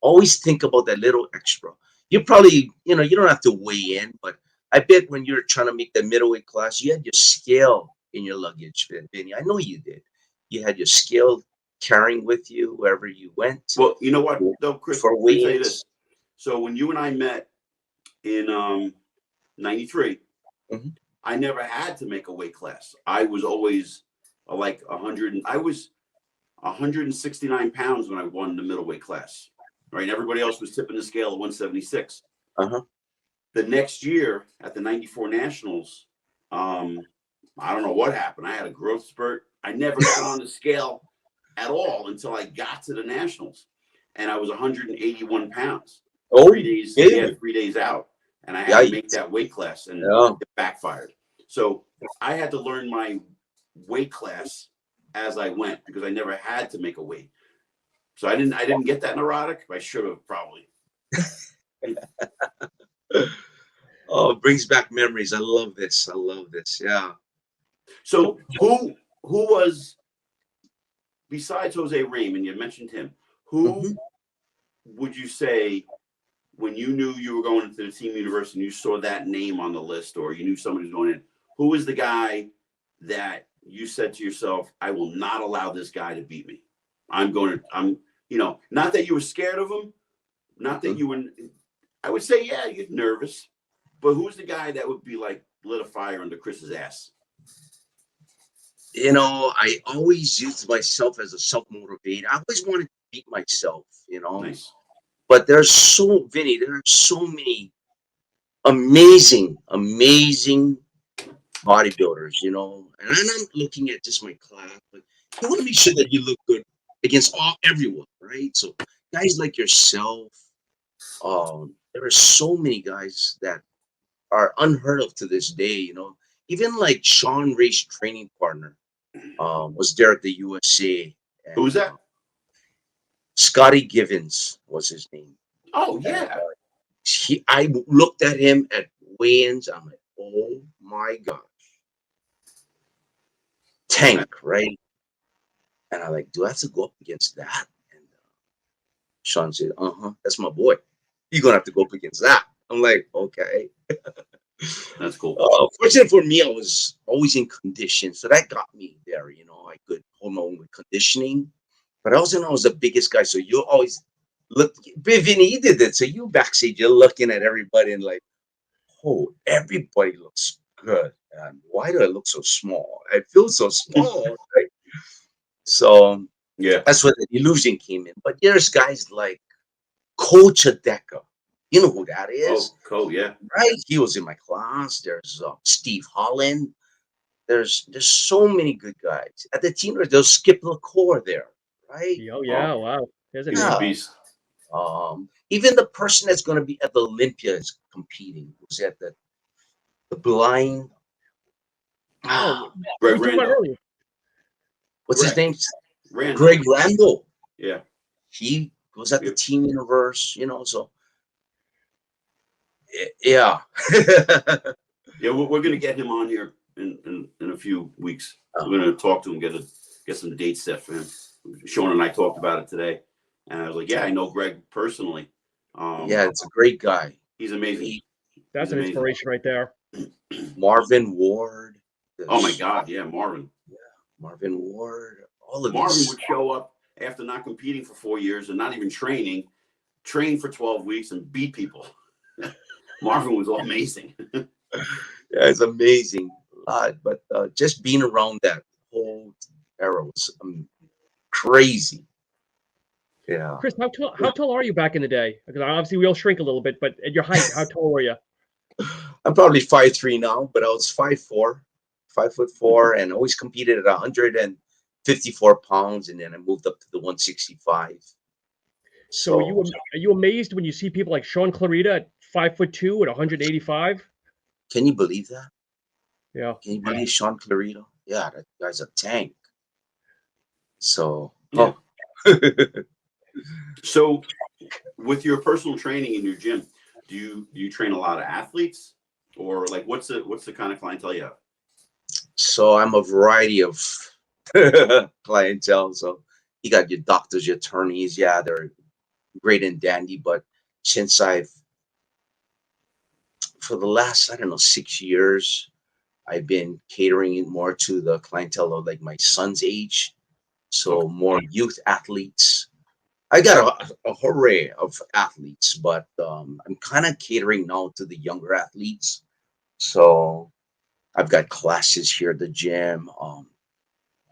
always think about that little extra. You probably, you don't have to weigh in, but I bet when you're trying to make the middleweight class, you had your scale in your luggage, Vinny. I know you did. You had your scale carrying with you wherever you went. Well, you know what, though, Chris, for let me tell you weigh-ins. this. So when you and I met in 93, I never had to make a weight class. I was always like 100. I was 169 pounds when I won the middleweight class. Right, and everybody else was tipping the scale at 176. The next year at the 94 Nationals, I don't know what happened. I had a growth spurt. I never got on the scale at all until I got to the Nationals, and I was 181 pounds. 3 days, 3 days out, and I had to make that weight class, and it backfired. So I had to learn my weight class as I went because I never had to make a weight. So I didn't get that neurotic. I should have probably. Oh, it brings back memories. I love this. Yeah. So who was, besides Jose Raymond, you mentioned him, who would you say when you knew you were going into the Team Universe and you saw that name on the list or you knew somebody was going in, who was the guy that you said to yourself, I will not allow this guy to beat me. Not that you were scared of him, not that you were, I would say, yeah, you're nervous, but who's the guy that would be like lit a fire under Chris's ass? I always used myself as a self-motivator. I always wanted to beat myself, Nice. But there are so many amazing bodybuilders, and I'm not looking at just my class, but you want to make sure that you look good against everyone, right? So guys like yourself, there are so many guys that are unheard of to this day, even like Sean Ray's training partner was there at the USA. And, Who's that? Scotty Givens was his name. Oh, yeah. I looked at him at weigh-ins. I'm like, oh my gosh. Tank, right? And I'm like, do I have to go up against that? And Sean said, that's my boy. You're going to have to go up against that. I'm like, okay. That's cool. Fortunately for me, I was always in condition. So that got me there, I could hold my own with conditioning. but I wasn't always the biggest guy. So you always look, Vinny, you did it. So you backstage, you're looking at everybody and like, oh, everybody looks good. And why do I look so small? I feel so small. Right? So Yeah. that's where the illusion came in. But there's guys like Coach Adeka. You know who that is, Oh, cool. Yeah. right? He was in my class. There's Steve Holland. There's so many good guys at the team. There's Skip LaCour there, right? Oh yeah, Oh, wow. There's a he's a name. Yeah. beast. Even the person that's going to be at the Olympia is competing. Was at the blind. Oh, Greg we talked about Randall. earlier. What's his Greg. name? Randall. Greg Randall. Yeah. He was at the Yep. Team Universe, you know. So yeah. Yeah, we're going to get him on here in a few weeks. We're going to talk to him, get some dates set for him. Sean and I talked about it today, and I was like, "Yeah, I know Greg personally. Yeah, it's a great guy. He's amazing. That's He's an amazing. inspiration right there. Marvin Ward. Oh my God, yeah, Marvin. Marvin Ward. All of Marvin these. would show up after not competing for 4 years and not even training, train for 12 weeks and beat people. Marvin was amazing. Yeah, it's amazing. But just being around that whole era was crazy. Yeah. Chris, how tall are you back in the day? Because obviously we all shrink a little bit, but at your height, how tall were you? I'm probably 5'3" now, but I was 5'4", 5'4", and always competed at 154 pounds, and then I moved up to the 165. So are you amazed when you see people like Sean Clarita at 5'2" at 185? Can you believe that? Yeah. Can you believe Sean Clarita? Yeah, that guy's a tank. So, Yeah. So, with your personal training in your gym, do you train a lot of athletes, or like what's the kind of clientele you have? So I'm a variety of clientele. So you got your doctors, your attorneys. Yeah, they're great and dandy. But since for the last, I don't know, 6 years, I've been catering it more to the clientele of like my son's age. So more youth athletes. I got a array of athletes, but I'm kind of catering now to the younger athletes. So I've got classes here at the gym. I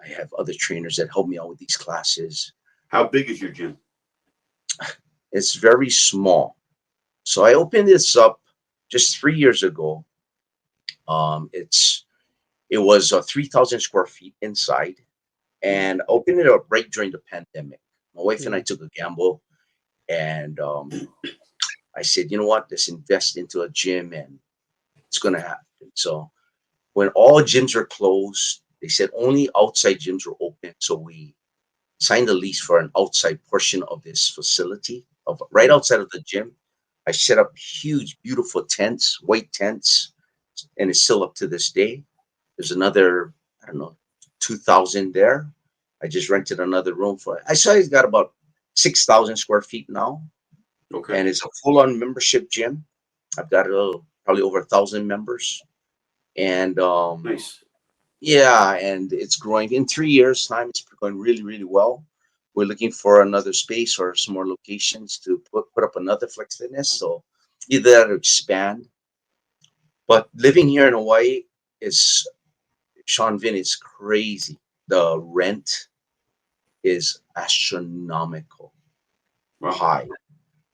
have other trainers that help me out with these classes. How big is your gym? It's very small. So I opened this up just 3 years ago. It was 3,000 square feet inside, and I opened it up right during the pandemic. My wife and I took a gamble, and I said, you know what, let's invest into a gym, and it's going to happen. So when all gyms are closed, they said only outside gyms were open. So we signed a lease for an outside portion of this facility, of right outside of the gym. I set up huge, beautiful tents, white tents, and it's still up to this day. There's another, I don't know, 2,000 there. I just rented another room for it. I saw it's got about 6,000 square feet now. Okay. And it's a full-on membership gym. I've got probably over 1,000 members. And Nice. yeah, and it's growing. In 3 years' time, it's going really, really well. We're looking for another space or some more locations to put up another Flex Fitness. So either that or expand. But living here in Hawaii is, Sean Vin, is crazy. The rent is astronomical high,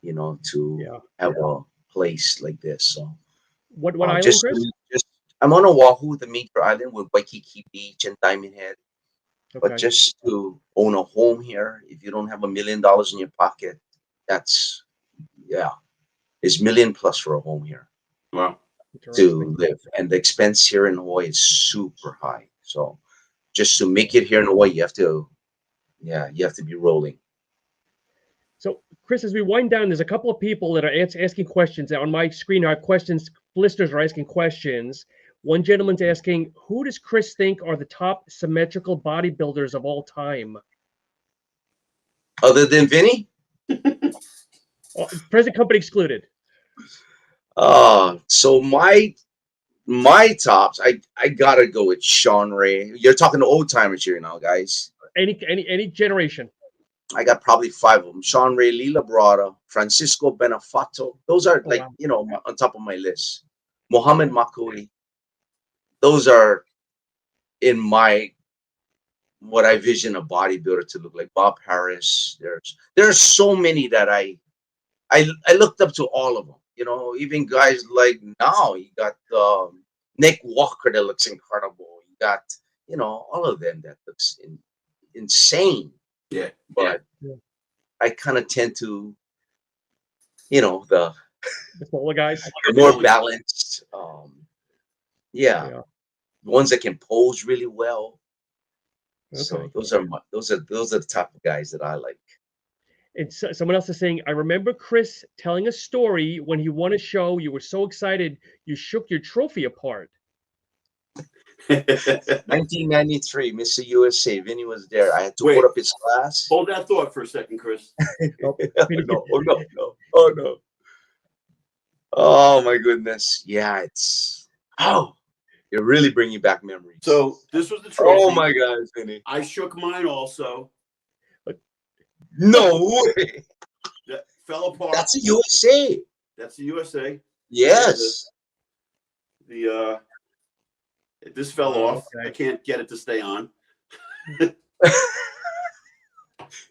you know, to have a place like this. So what island, Chris? I'm on Oahu, the major island with Waikiki Beach and Diamond Head. Okay. But just to own a home here, if you don't have $1 million in your pocket, it's $1 million plus for a home here. Wow. To live. And the expense here in Hawaii is super high. So just to make it here in Hawaii, you have to be rolling. So, Chris, as we wind down, there's a couple of people that are asking questions. On my screen, I have questions. Listeners are asking questions. One gentleman's asking, who does Chris think are the top symmetrical bodybuilders of all time? Other than Vinny? Present company excluded. So my tops, I gotta go with Sean Ray. You're talking to old timers here now, guys. Any generation. I got probably 5 of them. Sean Ray Lee Labrada, Francisco Benefato. Those are like, wow. you know, on top of my list. Mohammed Makui. Those are in what I vision a bodybuilder to look like. Bob Harris. There's so many that I looked up to all of them. You know, even guys like now you got Nick Walker that looks incredible. You got, you know, all of them that looks insane. Yeah. But Yeah. I kind of tend to, you know, the smaller guys. more balanced. Yeah. The ones that can pose really well. Okay. So those are the type of guys that I like. And someone else is saying, I remember Chris telling a story when he won a show. You were so excited, you shook your trophy apart. 1993, Mr. USA. Vinny was there. I had to Wait. put up his class. Hold that thought for a second, Chris. No. Oh no. Oh my goodness. Yeah, you're really bringing back memories. So this was the trophy. Oh my God, Vinny. I shook mine also. No way. That fell apart. That's a USA. That's the USA. Yes. This fell off. Okay. I can't get it to stay on.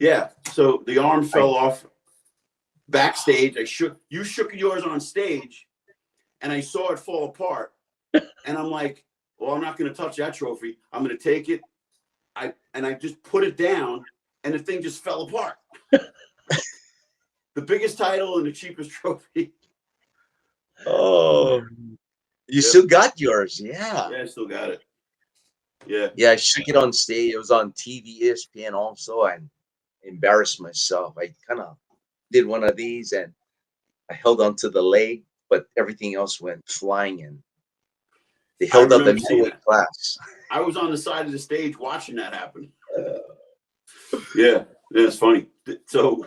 Yeah. So the arm fell off backstage. You shook yours on stage, and I saw it fall apart. And I'm like, well, I'm not going to touch that trophy. I'm going to take it. I just put it down, and the thing just fell apart. The biggest title and the cheapest trophy. Oh, you still got yours. Yeah. Yeah, I still got it. Yeah. Yeah, I shook it on stage. It was on TV, ESPN also, and embarrassed myself. I kind of did one of these, and I held onto the leg, but everything else went flying, and they held up the middleweight class. I was on the side of the stage watching that happen. Yeah, it's funny. So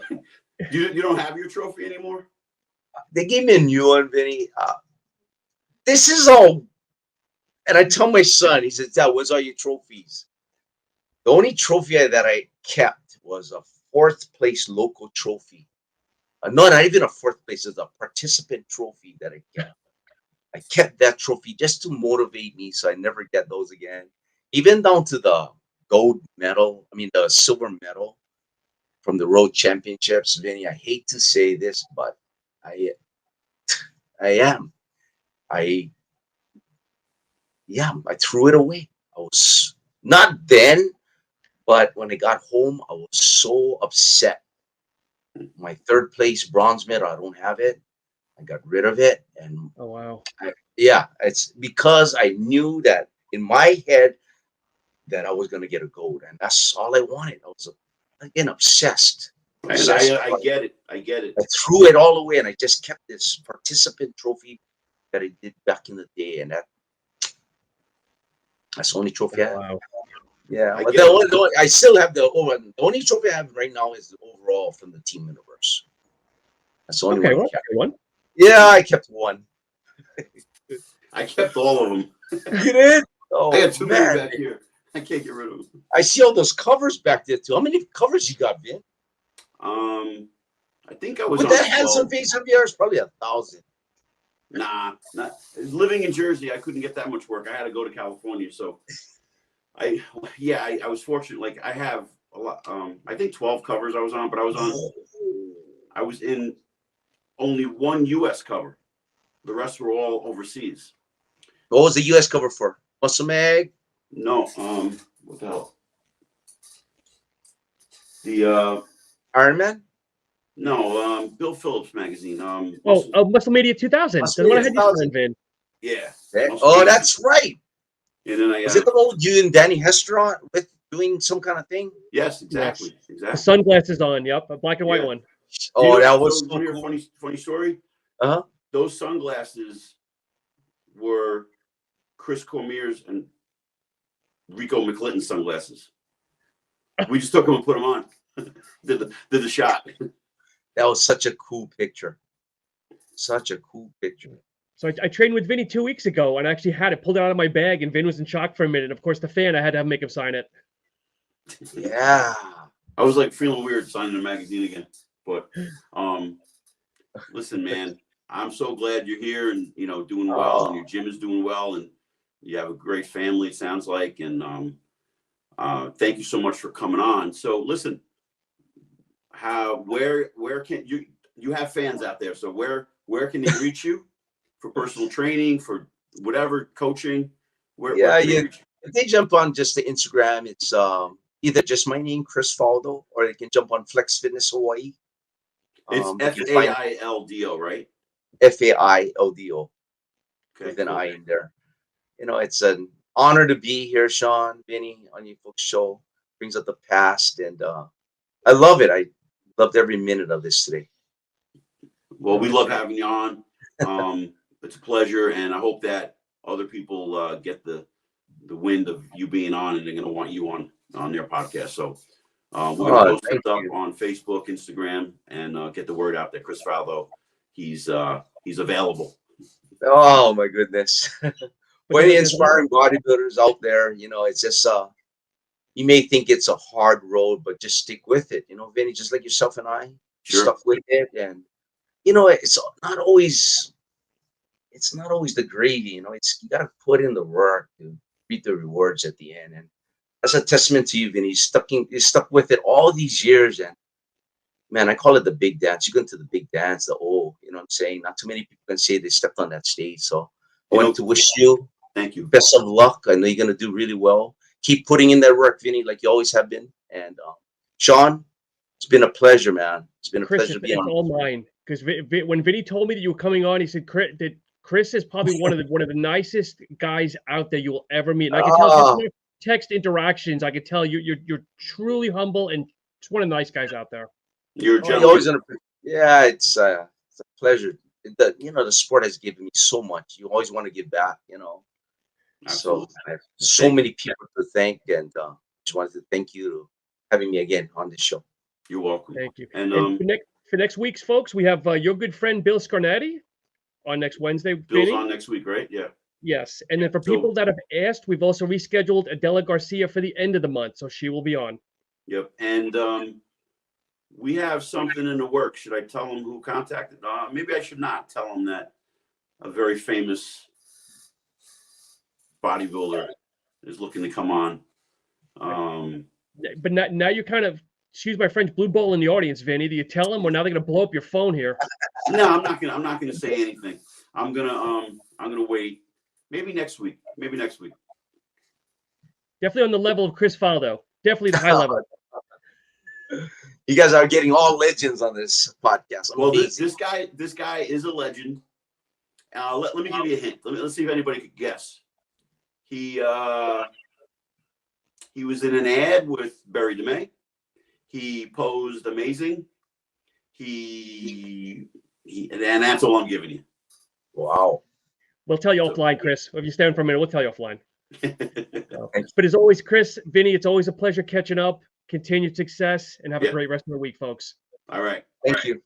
you don't have your trophy anymore? They gave me a new one, Vinny. This is all, and I tell my son, he says, Dad, where's all your trophies? The only trophy that I kept was a 4th place local trophy. No, not even a 4th place. It's a participant trophy that I kept. I kept that trophy just to motivate me so I never get those again. Even down to the the silver medal from the Road Championships. Vinny, I hate to say this, but I threw it away. I was not then, but when I got home, I was so upset. My 3rd place bronze medal, I don't have it. I got rid of it, and Oh wow. it's because I knew that in my head that I was going to get a gold, and that's all I wanted. I was again obsessed. And I get it. I threw it all away, and I just kept this participant trophy that I did back in the day, and that's the only trophy I have. Wow. Yeah, but I still have the only trophy I have right now is the overall from the Team Universe. That's the only one. One. Yeah, I kept one. I kept all of them. You did? Oh, I got too many man. back here. I can't get rid of them. I see all those covers back there too. How many covers you got, Vin? I think I was With on that handsome 12. face of yours, probably 1,000. Nah, not living in Jersey. I couldn't get that much work. I had to go to California, so I was fortunate. Like I have a lot. I think 12 covers I was on, but I was in only one U.S. cover. The rest were all overseas. What was the U.S. cover for? Muscle Mag? No, what the hell? The Iron Man? No, Bill Phillips magazine. Muscle Media 2000. That's what I had you sign, Vin. Yeah. That's right. And then Was it the old you and Danny Hester with doing some kind of thing? Yes, exactly. The Exactly. sunglasses on. Yep, a black and white one. Oh, that was so cool. cool. Funny story. Uh-huh. Those sunglasses were Chris Cormier's and Rico McClinton's sunglasses. We just took them and put them on. did the shot. That was such a cool picture. Such a cool picture. So I trained with Vinny 2 weeks ago, and I actually had it pulled out of my bag, and Vin was in shock for a minute. Of course, the fan, I had to make him sign it. Yeah. I was like feeling weird signing a magazine again. But listen, man, I'm so glad you're here and doing well, and your gym is doing well, and you have a great family, it sounds like. And thank you so much for coming on. So listen, where can you have fans out there? So where can they reach you for personal training, for whatever coaching? Where can they reach you? If they jump on just the Instagram, it's either just my name, Chris Faildo, or they can jump on Flex Fitness Hawaii. It's Faildo, right? Faildo, Okay, with an cool. I in there. It's an honor to be here, Sean, Vinny, on your folks' show. Brings up the past, and I love it. I loved every minute of this today. Well, we love having you on. It's a pleasure, and I hope that other people get the wind of you being on, and they're going to want you on their podcast. So we're going to post this up on Facebook, Instagram, and get the word out that Chris Faildo, he's available. Oh my goodness. For any inspiring bodybuilders out there, it's just you may think it's a hard road, but just stick with it. Vinny, just like yourself and I, stuck with it. And it's not always the gravy. You got to put in the work to reap the rewards at the end. And that's a testament to you, Vinny. You stuck with it all these years. And man, I call it the big dance. You go into the big dance, you know what I'm saying? Not too many people can say they stepped on that stage. So I want to wish you, thank you, best of luck. I know you're going to do really well. Keep putting in that work, Vinny, like you always have been. And Sean, it's been a pleasure, man. It's been a pleasure being on. It's all mine. Because when Vinny told me that you were coming on, he said that Chris is probably one of the nicest guys out there you will ever meet. And I can tell just text interactions. I could tell you're truly humble and just one of the nice guys out there. You're a gentleman. It's a pleasure. The sport has given me so much. You always want to give back, Absolutely. So I have so many people to thank, and just wanted to thank you for having me again on this show. You're welcome. Thank you. And for next week's folks, we have your good friend Bill Scarnati on next Wednesday. Bill's on next week, right? Yeah. Yes. And then for people that have asked, we've also rescheduled Adela Garcia for the end of the month, so she will be on. Yep. And we have something in the works. Should I tell them who contacted? Maybe I should not tell them that a very famous bodybuilder is looking to come on. But now you kind of, excuse my French, blue ball in the audience, Vinny. Do you tell them, or now they're going to blow up your phone here? No, I'm not gonna say anything. I'm gonna wait. Maybe next week. Definitely on the level of Chris Faildo. Definitely the high level. You guys are getting all legends on this podcast. Well, this guy is a legend. Let me give you a hint. Let's see if anybody could guess. He was in an ad with Barry DeMay. He posed amazing. And that's all I'm giving you. Wow. We'll tell you offline, Chris. If you stand for a minute, we'll tell you offline. But as always, Chris, Vinny, it's always a pleasure catching up. Continued success, and have a great rest of the week, folks. All right. Thank you.